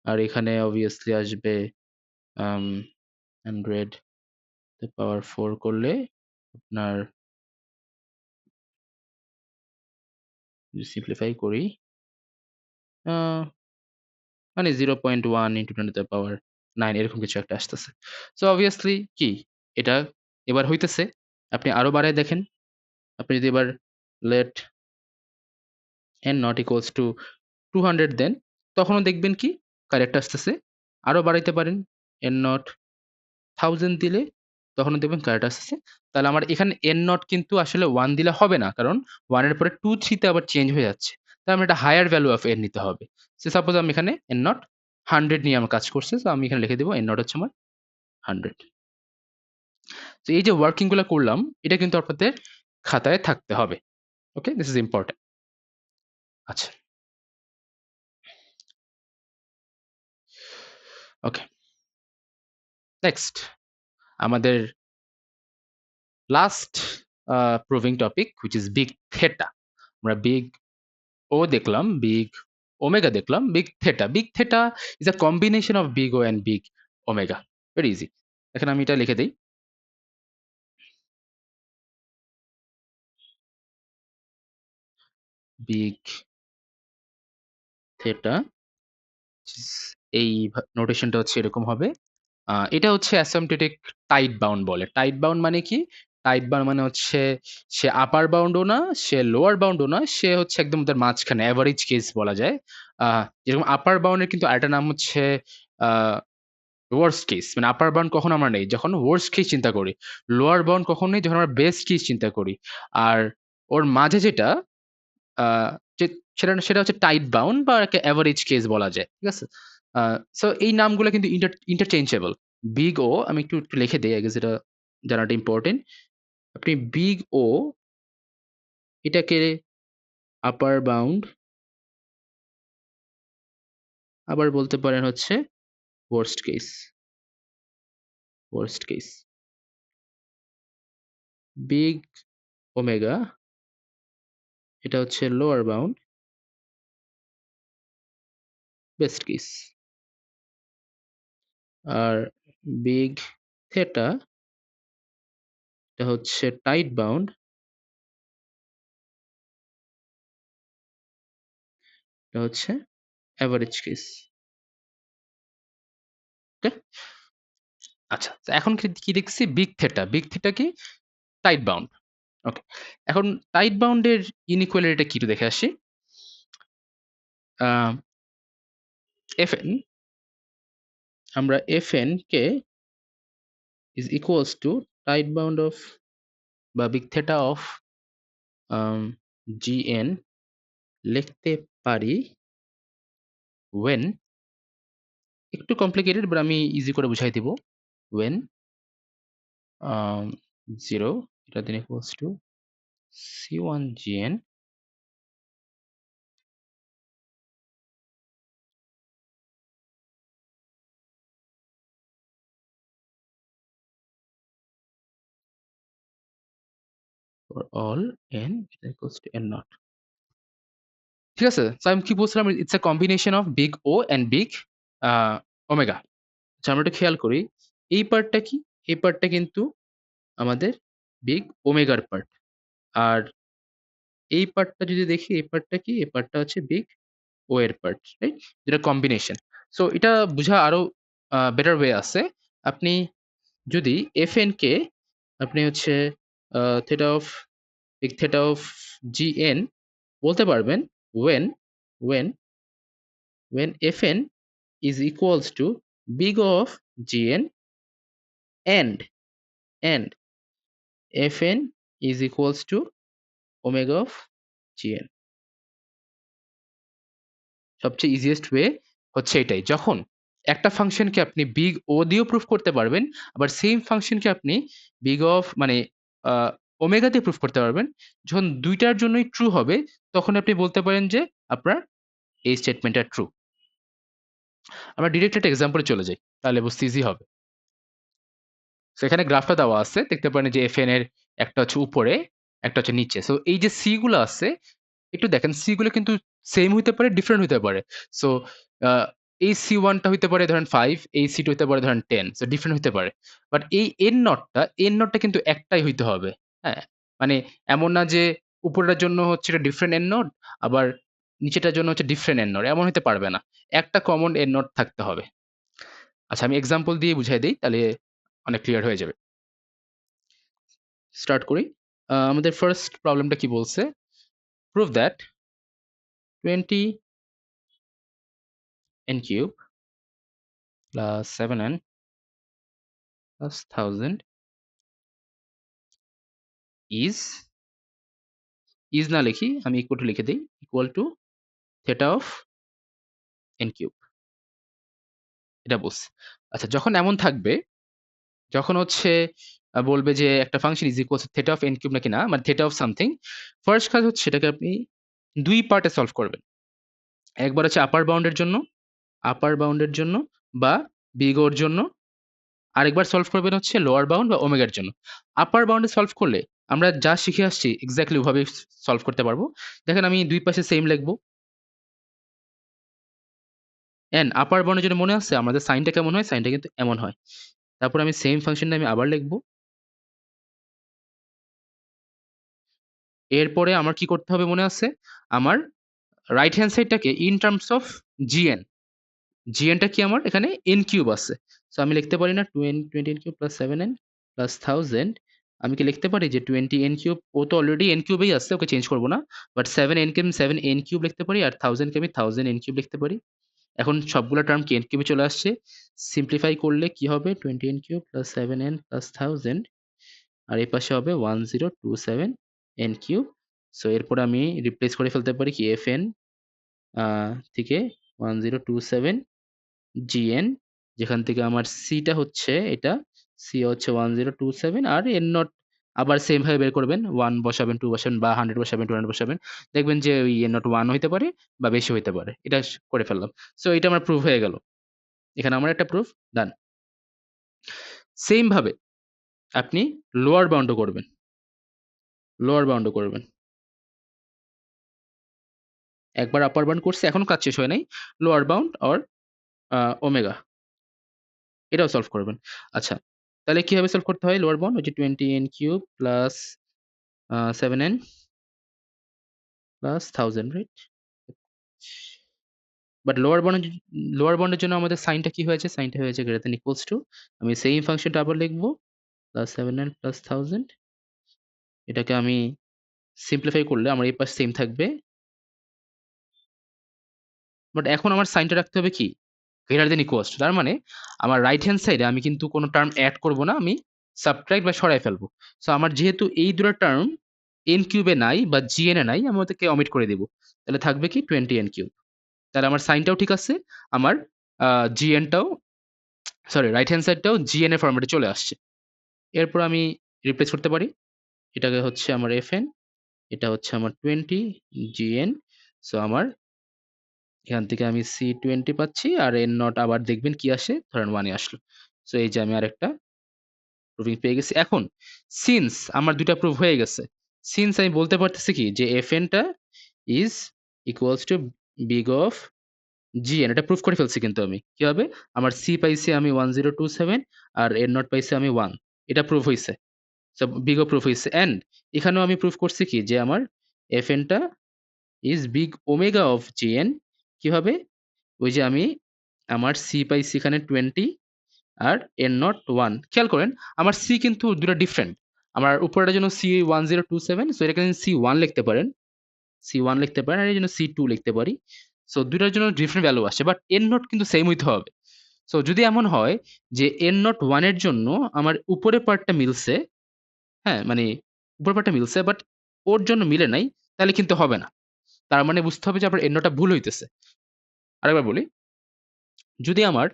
আর এখানে অবভিয়াসলি আসবে 100 টু দ্য পাওয়ার 4 করলে আপনার, যদি সিম্পলিফাই করি, মানে 0.1 ইন্টু 10 টু দ্য পাওয়ার 9 এরকম কিছু একটা আসতেছে। সো অবভিয়াসলি কি এটা এবার হইতেছে। আপনি আরো বাড়ায় দেখেন। আপনি যদি এবার let n not equals to 200 দেন, তখনও দেখবেন কি কারেক্ট আসতেছে। আরো বাড়াইতে পারেন n not 1000 দিলে তখনও দেখবেন কারেক্ট আসতেছে। তাহলে আমার এখানে n not কিন্তু আসলে 1 দিলে হবে না। কারণ 1 এর পরে 2, 3 তে আবার চেঞ্জ হয়ে যাচ্ছে। তাই আমার একটা হায়ার ভ্যালু অফ n নিতে হবে। সো সাপোজ আমি এখানে n not 100 নিয়ে আমার কাজ করছে। সো আমি এখানে লিখে দিব n not হচ্ছে আমার 100। তো এই যে ওয়ার্কিং গুলা করলাম, এটা কিন্তু আপনাদের খাতায় থাকতে হবে। ওকে? This is important. আচ্ছা। ওকে। নেক্সট আমাদের last proving topic which is big theta. আমরা big O দেখলাম, big omega দেখলাম, big theta. Big theta is a combination of big O and big omega. Very easy. এখানে আমি এটা লিখে দেই। Big theta এই নোটেশনটা হচ্ছে এরকম হবে। এটা হচ্ছে অ্যাসিম্পটোটিক টাইট বাউন্ড বলে। টাইট বাউন্ড মানে কি? টাইট বাউন্ড মানে হচ্ছে সে আপার বাউন্ডও না, সে লোয়ার বাউন্ডও না, সে হচ্ছে একদম তার মাঝখানে এভারেজ কেস বলা যায়। যেরকম আপার বাউন্ডের কিন্তু আরেকটা নাম হচ্ছে আ ওয়ার্স্ট কেস। মানে আপার বাউন্ড কখন আমরা নেই? যখন ওয়ার্স্ট কেস চিন্তা করি। লোয়ার বাউন্ড কখন নেই? যখন আমরা বেস্ট কেস চিন্তা করি। আর ওর মাঝে যেটা আ যে সেটা হচ্ছে টাইট বাউন্ড বা একে এভারেজ কেস বলা যায়। ঠিক আছে? আ সো এই নামগুলো কিন্তু ইন্টারচেঞ্জেবল। বিগ ও আমি একটু লিখে দেই আগে যেটা জানাটা ইম্পোর্টেন্ট। আপনি বিগ ও এটাকে আপার বাউন্ড আবার বলতে পারেন হচ্ছে worst case. Worst case. Big omega এটা হচ্ছে লোয়ার বাউন্ড বেস্ট কেস। আর বিগ থেটা এটা হচ্ছে টাইট বাউন্ড এটা হচ্ছে এভারেজ কেস। ওকে? আচ্ছা। তো এখন কি দেখছি? Big theta. বিগ থেটা কি? Tight bound. ওকে। এখন টাইট বাউন্ড এর ইনইকুয়ালিটিটা কি একটু দেখে আসি। আ Fn আমরা Fn কে is equals to tight bound of বা big theta of um Gn লিখতে পারি when একটু কমপ্লিকেটেড বাট আমি ইজি করে বুঝাই দিব। when um 0 এটা then equals to C1 Gn for all n এটা equals to n naught. ঠিক আছে? সো আমি কি বলছিলাম? It's a combination of big O and big uh omega. আচ্ছা আমরা একটু খেয়াল করি। এই পার্টটা কি? এই পার্টটা কিন্তু আমাদের বিগ ওমেগার পার্ট। আর এই পার্টটা যদি দেখি, এই পার্টটা কি? এই পার্টটা হচ্ছে বিগ ও এর পার্ট, রাইট? যেটা কম্বিনেশন। সো এটা বুঝা আরো বেটার ওয়ে আছে। আপনি যদি Fn কে আপনি হচ্ছে theta of big theta of Gn বলতে পারবেন when when when Fn is equals to big O of Gn and Fn is equals to omega of Gn. সবচেয়ে ইজিয়েস্ট ওয়ে হচ্ছে এটাই। যখন একটা ফাংশনকে আপনি বিগ ও দিয়েও প্রুফ করতে পারবেন, আবার সেম ফাংশনকে আপনি বিগ অফ মানে আ ওমেগা দিয়ে প্রুফ করতে পারবেন। যখন ২ টার জন্যই ট্রু হবে, তখন আপনি বলতে পারেন যে আপনার এই স্টেটমেন্টটা ট্রু। আমরা ডিরেক্ট একটা এক্সাম্পলে চলে যাই। তাহলে বুঝতে ইজি হবে। সো এখানে গ্রাফটা দেওয়া আছে। দেখতে পারেন যে Fn এর একটা হচ্ছে উপরে, একটা হচ্ছে নিচে। সো এই যে C গুলো আছে, একটু দেখেন C গুলো কিন্তু সেম হইতে পারে, ডিফারেন্ট হইতে পারে। সো আ এই C1 টা হইতে পারে ধরেন 5, এই C2 হইতে পারে ধরেন 10, সো ডিফারেন্ট হইতে পারে। বাট এই N0 টা কিন্তু একটাই হইতে হবে। হ্যাঁ? মানে এমন না যে উপরেরটার জন্য হচ্ছে এটা ডিফারেন্ট N0 আবার নিচেটার জন্য হচ্ছে ডিফারেন্ট এন্ড নোড, এমন হতে পারবে না। একটা কমন এন্ড নোড থাকতে হবে। আচ্ছা, আমি এক্সাম্পল দিয়ে বুঝাই দিই, তাহলে অনেক ক্লিয়ার হয়ে যাবে। স্টার্ট করি। আমাদের ফার্স্ট প্রবলেমটা কি বলছে? Prove that 20 n cube plus 7n plus 1000 is না লিখি, আমি ইকুয়াল টু লিখে দিই, equal to theta of n cube. এটা বলছে। আচ্ছা, যখন এমন থাকবে, যখন হচ্ছে বলবে যে একটা function is equal to theta of n cube নাকি না, মানে থেটা অফ সামথিং, ফার্স্ট কাজ হচ্ছে সেটাকে আপনি দুই পার্টে সলভ করবেন। একবার হচ্ছে আপার বাউন্ডের জন্য বা বিগ ওর জন্য, আরেকবার সলভ করবেন হচ্ছে লোয়ার বাউন্ড বা ওমেগার জন্য। আপার বাউন্ডে সলভ করলে আমরা যা শিখে আসছি এক্স্যাক্টলি ওভাবে সলভ করতে পারবো। দেখেন, আমি দুই পাশে সেম লিখবো। এন্ড আপার বাউন্ডের জন্য মনে আছে আমাদের সাইনটা কেমন হয়? সাইনটা কিন্তু এমন হয়। তারপর আমি সেম ফাংশনটা আমি আবার লিখবো। এরপরে আমার কি করতে হবে মনে আছে? আমার রাইট হ্যান্ড সাইডটাকে ইন টার্মস অফ জিএন, জিএনটা কি আমার এখানে এন কিউব আছে। সো আমি লিখতে পারি না 20 N cube plus 7n plus 1000, আমি কি লিখতে পারি যে 20 এন কিউব, ও তো অলরেডি এন কিউবেই আছে, ওকে চেঞ্জ করবো না, বাট 7n কে আমি 7n কিউব লিখতে পারি, আর 1000 কে আমি 1000 এন কিউব লিখতে পারি। এখন সবগুলো টার্ম কি এন কিউবে চলে আসছে। সিম্পলিফাই করলে কি হবে? 20 N cube plus 7n plus 1000, আর এই পাশে হবে 1027 এন কিউব। সো এরপর আমি রিপ্লেস করে ফেলতে পারি কি fn থেকে 1027 gn, যেখান থেকে আমার সিটা হচ্ছে এটা, সি হচ্ছে 1027, আর এন নট আবার সেম ভাবে বের করবেন, 1 বসাবেন, 2 বসাবেন, বা 100 বসাবেন, 200 বসাবেন, দেখবেন যে ওই এন নট 1 হইতে পারে বা বেশি হইতে পারে। এটা করে ফেললাম। সো এটা আমার প্রুফ হয়ে গেল। এখানে আমার একটা প্রুফ ডান। সেম ভাবে আপনি লোয়ার বাউন্ডও করবেন, একবার আপার বাউন্ড করছে, এখনো কাজ শেষ হয় নাই। লোয়ার বাউন্ড অর ওমেগা, এটাও সলভ করবেন। আচ্ছা, তাহলে কিভাবে সলভ করতে হয়? লোয়ার বাউন্ড ওই যে 20n cube plus 7n plus 1000, right? But lower বাউন্ডের জন্য আমাদের সাইনটা কি হয়েছে? সাইনটা হয়েছে গ্রেটার দ্যান ইকুয়ালস টু, আমি সেম ফাংশনটা আবার লিখবো, প্লাস 7n প্লাস 1000, এটাকে আমি সিম্পলিফাই করলে আমার এই পাশ সেম থাকবে, বাট এখন আমার সাইনটা রাখতে হবে কি? Greater than equals two. তার মানে আমার রাইট হ্যান্ড সাইডে আমি কিন্তু কোনো টার্ম অ্যাড করব না, আমি সাবট্রাক্ট বা সরাই ফেলবো। সো আমার যেহেতু এই দুটো টার্ম এন কিউবে নাই বা জিএন এ নাই, আমি ওদেরকে অমিট করে দিব। তাহলে থাকবে কি 20 এন কিউব। তাহলে আমার সাইনটাও ঠিক আছে, আমার জিএনটাও, সরি রাইট হ্যান্ড সাইডটাও জিএন এর ফরম্যাটে চলে আসছে। এরপর আমি রিপ্লেস করতে পারি, এটাকে হচ্ছে আমার এফএন, এটা হচ্ছে আমার 20 জিএন। সো আমার এখান থেকে আমি C20 পাচ্ছি, আর এন নট আবার দেখবেন কি আসে, ধরেন 1 এ আসলো। সো এই যে আমি আরেকটা প্রুফিং পেয়ে গেছি। এখন সিন্স আমার দুইটা প্রুফ হয়ে গেছে, সিন্স আমি বলতে পারতেছি কি যে fn টা is equals to big of gn, এটা প্রুফ করে ফেলছি। কিন্তু আমি কি হবে, আমার c পাইছি আমি 1027, আর n নট পাইছি আমি 1, এটা প্রুফ হইছে। সো বিগ অফ প্রুফ হইছে। এন্ড এখানেও আমি প্রুফ করছি কি যে আমার fn টা is big omega of gn। কিভাবে? ওই যে আমি আমার c পাইছি এখানে 20, আর এন নট 1। খেয়াল করেন আমার সি কিন্তু দুটো ডিফারেন্ট। আমার উপরের জন্য C1027, সো এটাকে C1 লিখতে পারেন, C1 লিখতে পারেন, আর এই জন্য C2 লিখতে পারি। সো দুটার জন্য ডিফারেন্ট ভ্যালু আসছে, বাট এন নট কিন্তু সেম হইতে হবে। সো যদি এমন হয় যে এন নট 1 এর জন্য আমার উপরের পার্টটা মিলছে, হ্যাঁ মানে উপরের পার্টটা মিলছে, বাট ওর জন্য মিলে নাই, তাহলে কিন্তু হবে না। তার মানে বুঝতে হবে যে আপনার এন নটটা ভুল হইতেছে। আরেকবার বলি, যদি আমার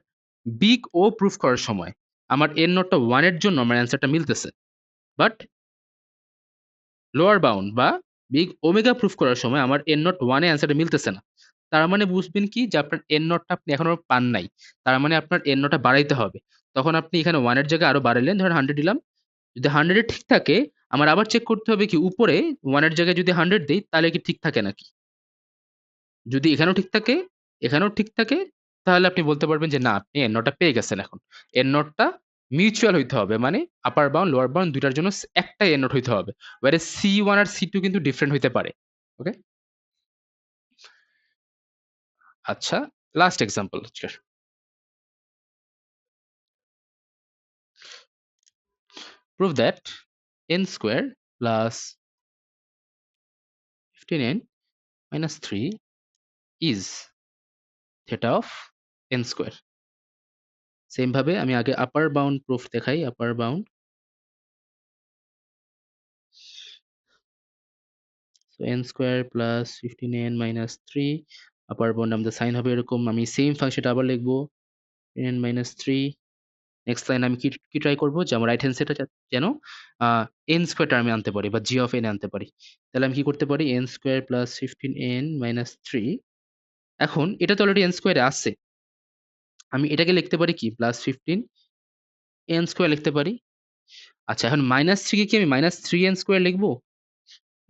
বিগ ও প্রুফ করার সময় আমার এন নটটা 1 এর জন্য আমার অ্যান্সারটা মিলতেছে, বাট লোয়ার বাউন্ড বা বিগ ওমেগা প্রুফ করার সময় আমার এন নট 1 এ অ্যান্সারটা মিলতেছে না, তার মানে বুঝবেন কি যে আপনার এন নটটা আপনি এখনো পান নাই। তার মানে আপনার এন নটটা বাড়াইতে হবে। তখন আপনি এখানে 1 এর জায়গায় আরো বাড়াইলেন, ধরেন 100 দিলাম। যদি 100 এ ঠিক থাকে, আমার আবার চেক করতে হবে কি উপরে 1 এর জায়গায় যদি 100 দেই তাহলে কি ঠিক থাকে নাকি। যদি এখানেও ঠিক থাকে, এখানেও ঠিক থাকে, তাহলে আপনি বলতে পারবেন যে না, আপনি এন নটটা পেয়ে গেছেন। এখন এন নটটা মিউচুয়াল হইতে হবে, মানে আপার বাউন্ড লোয়ার বাউন্ড দুইটার জন্য একটাই এন নট হইতে হবে। ওয়ারে C1 আর C2 কিন্তু ডিফারেন্ট হইতে পারে। ওকে, আচ্ছা, লাস্ট এক্সাম্পল আজকের। Prove that n square plus 15n minus 3 is theta of n square. Same ভাবে আমি আগে আপার বাউন্ড প্রুফ দেখাই। আপার bound, so n square plus 15n minus 3, আপার বাউন্ড আমাদের সাইন হবে এরকম। আমি সেম ফাংশনটা আবার লিখবো, n minus 3। নেক্সট লাইন আমি কি কি ট্রাই করবো, যে আমার রাইট হ্যান্ড সাইডটা যেন এন স্কোয়ার টার্মে আনতে পারি বা জি অফ এন আনতে পারি। তাহলে আমি কি করতে পারি, N square plus 15n minus 3। এখন এটা তো অলরেডি এন স্কোয়ারে আছে, আমি এটাকে লিখতে পারি কি প্লাস 15n স্কোয়ার লিখতে পারি। আচ্ছা, এখন মাইনাস 3 কে কি আমি মাইনাস 3n স্কোয়ার লিখবো,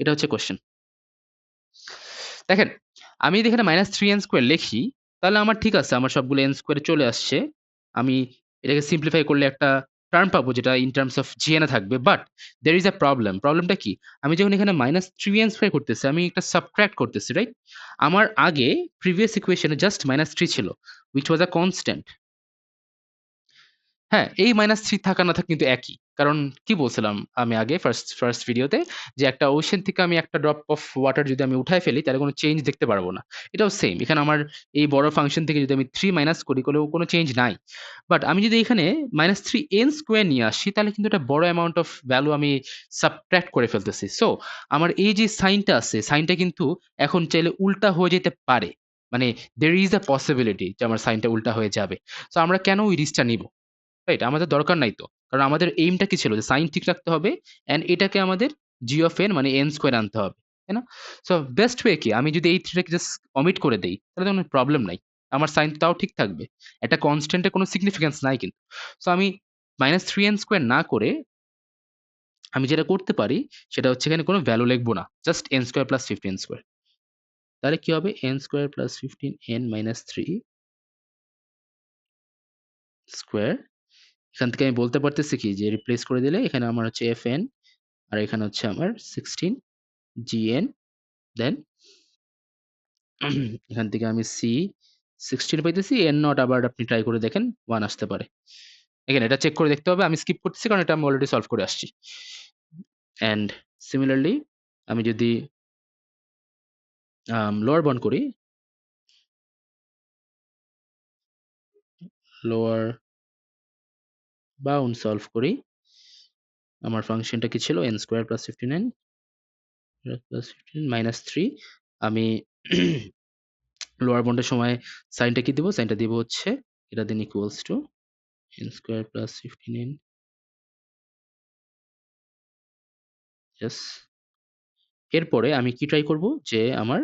এটা হচ্ছে কোশ্চেন। দেখেন, আমি যদি এখানে মাইনাস 3n স্কোয়ার লিখি, তাহলে আমার ঠিক আছে, আমার সবগুলো এন স্কোয়ারে চলে আসছে। আমি এটাকে সিম্পলিফাই করলে একটা টার্ম পাবো যেটা ইন টার্মস অফ জিএন এ থাকবে। But there is a problem. প্রবলেমটা কি, আমি যখন এখানে মাইনাস 3n স্কোয়ার করতেছি, আমি একটা সাবট্রাক্ট করতেছি, রাইট? আমার আগে প্রিভিয়াস ইকুয়েশনে জাস্ট মাইনাস 3 ছিল, উইচ ওয়াজ আ কনস্ট্যান্ট। হ্যাঁ, এই -3 থাকা না থাকা কিন্তু একই। কারণ কি বলছিলাম আমি আগে ফার্স্ট ভিডিওতে, যে একটা ওশেন থেকে আমি একটা ড্রপ অফ ওয়াটার যদি আমি উঠায় ফেলি, তাহলে কোনো চেঞ্জ দেখতে পারবো না। এটাও সেম। এখানে আমার এই বড় ফাংশন থেকে যদি আমি 3 মাইনাস করি, কোনো চেঞ্জ নাই। বাট আমি যদি এখানে -3n স্কোয়ার নিয়ে আসি, তাহলে কিন্তু একটা বড় অ্যামাউন্ট অফ ভ্যালু আমি সাবট্রাক্ট করে ফেলতেছি। সো আমার এই যে সাইনটা আছে, সাইনটা কিন্তু এখন চাইলে উল্টা হয়ে যেতে পারে। মানে there is a possibility যে আমার সাইনটা উল্টা হয়ে যাবে। সো আমরা কেন ওই রিস্কটা নিব? রাইট? আমাদের দরকার নাই তো। কারণ আমাদের এইমটা কি ছিল, যে সাইন ঠিক রাখতে হবে অ্যান্ড এটাকে আমাদের জি অফ এন মানে এন স্কোয়ার আনতে হবে। তাই না? সো বেস্ট ওয়ে কি, আমি যদি এই 3 টাকে জাস্ট অমিট করে দেই, তাহলে তো কোনো প্রবলেম নাই। আমার সাইন তাও ঠিক থাকবে। একটা কনস্ট্যান্টের কোনো সিগনিফিক্যান্স নাই কিন্তু। সো আমি -3n স্কোয়ার না করে আমি যেটা করতে পারি, সেটা হচ্ছে এখানে কোনো ভ্যালু লিখবো না। Just n square plus 15 square. তাহলে কি হবে, n square plus 15n minus 3 square. এখান থেকে আমি বলতে পারতেছি কি, যে রিপ্লেস করে দিলে এখানে আমার হচ্ছে fn, আর এখানে হচ্ছে আমার 16 gn। দেন এখান থেকে আমি c 16 পাইতেছি, n নট আবার আপনি ট্রাই করে দেখেন 1 আসতে পারে। এখানে এটা চেক করে দেখতে হবে, আমি স্কিপ করতেছি কারণ এটা আমি অলরেডি সলভ করে আসছি। অ্যান্ড সিমিলারলি আমি যদি লোয়ার বাউন্ড করি, লোয়ার বাউন্ড সলভ করি, আমার ফাংশনটা কি ছিল, n square plus 59 plus 15 minus 3। আমি লোয়ার বাউন্ডের সময় সাইনটা কি দিব, সাইনটা দিব হচ্ছে এটা দেন equals two n square plus 15n। Yes. এরপরে আমি কি ট্রাই করব, যে আমার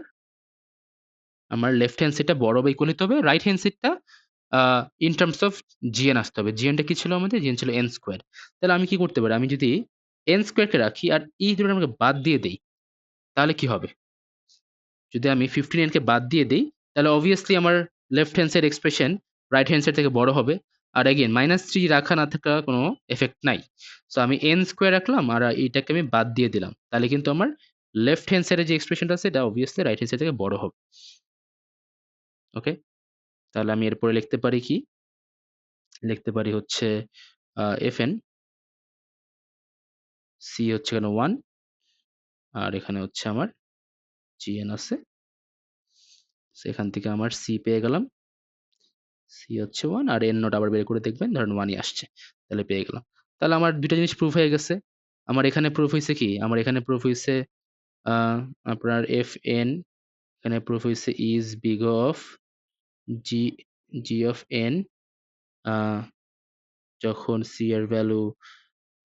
লেফট হ্যান্ড সাইডটা বড় বা ইকুয়াল হতে হবে, রাইট হ্যান্ড সাইডটা ইন টার্মস অফ জিএন আসতে হবে। জিএনটা কি ছিল আমাদের, জিএন ছিল এন স্কোয়ার। তাহলে আমি কি করতে পারি, আমি যদি এন স্কোয়ারকে রাখি আর এই দুটো আমাকে বাদ দিয়ে দেই, তাহলে কি হবে, যদি আমি 15n কে বাদ দিয়ে দেই, তাহলে অবভিয়াসলি আমার left hand side expression right hand side থেকে বড় হবে। আর এগেইন -3 রাখা না থাকা কোনো এফেক্ট নাই। সো আমি এন স্কোয়ার রাখলাম আর এইটাকে আমি বাদ দিয়ে দিলাম, তাহলে কিন্তু আমার লেফট হ্যান্ড সাইডে যে এক্সপ্রেশনটা আছে, এটা অবভিয়াসলি রাইট হ্যান্ড সাইড থেকে বড় হবে। ওকে, তাহলে আমি এরপরে লিখতে পারি কি, লিখতে পারি হচ্ছে fn, c হচ্ছে এখানে 1, আর এখানে হচ্ছে আমার gn আছে। সেখান থেকে আমার c পেয়ে গেলাম, c হচ্ছে 1 আর n নোট আবার বের করে দেখবেন, ধরেন 1ই আসছে, তাহলে পেয়ে গেলাম। তাহলে আমার দুইটা জিনিস প্রুফ হয়ে গেছে। আমার এখানে প্রুফ হইছে কি, আমার এখানে প্রুফ হইছে আপনার fn, এখানে প্রুফ হইছে is big of g g of n, আহ, যখন c এর ভ্যালু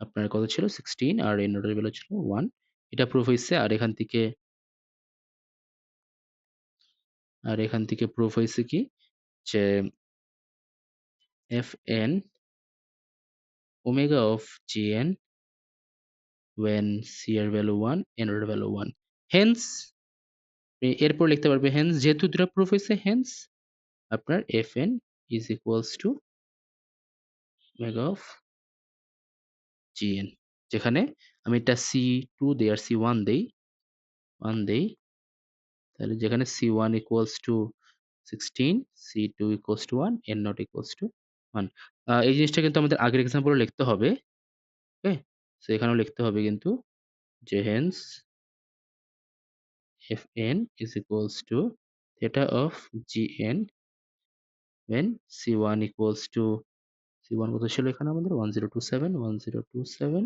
আপনার কত ছিল 16 আর n নোটের ভ্যালু ছিল 1। এটা প্রুফ হইছে। আর এখান থেকে প্রুফ হইছে কি, যে fn omega of gn when c এর ভ্যালু 1 n এর ভ্যালু 1। হেন্স এরপর লিখতে পারবে, হেন্স যেহেতু দুটো প্রুফ হইছে, হেন্স আপনার fn is equals to omega of gn, যেখানে আমি এটা c2 দেই আর c1 দেই, 1 দেই, তাহলে যেখানে c1 equals to 16, C2 equals to 1, N not equals to 1. এই জিনিসটা কিন্তু আমাদের আগের এক্সাম্পলে লিখতে হবে। ওকে? সো এখানেও লিখতে হবে কিন্তু যে hence Fn is equals to theta of Gn when C1 equals to C1 কত ছিল এখানে আমাদের 1027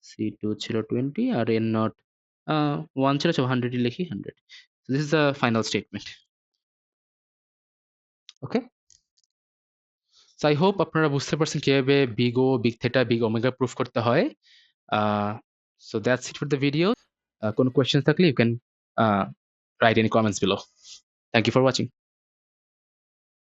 C2 ছিল 20 আর N not 1 ছিল 100 লিখি 100. So this is the final statement. Okay? So I hope আপনারা বুঝতে পারছেন কিভাবে big O, big theta, big omega proof করতে হয়. So that's it for the video. কোনো questions থাকলে you can write any comments below. Thank you for watching.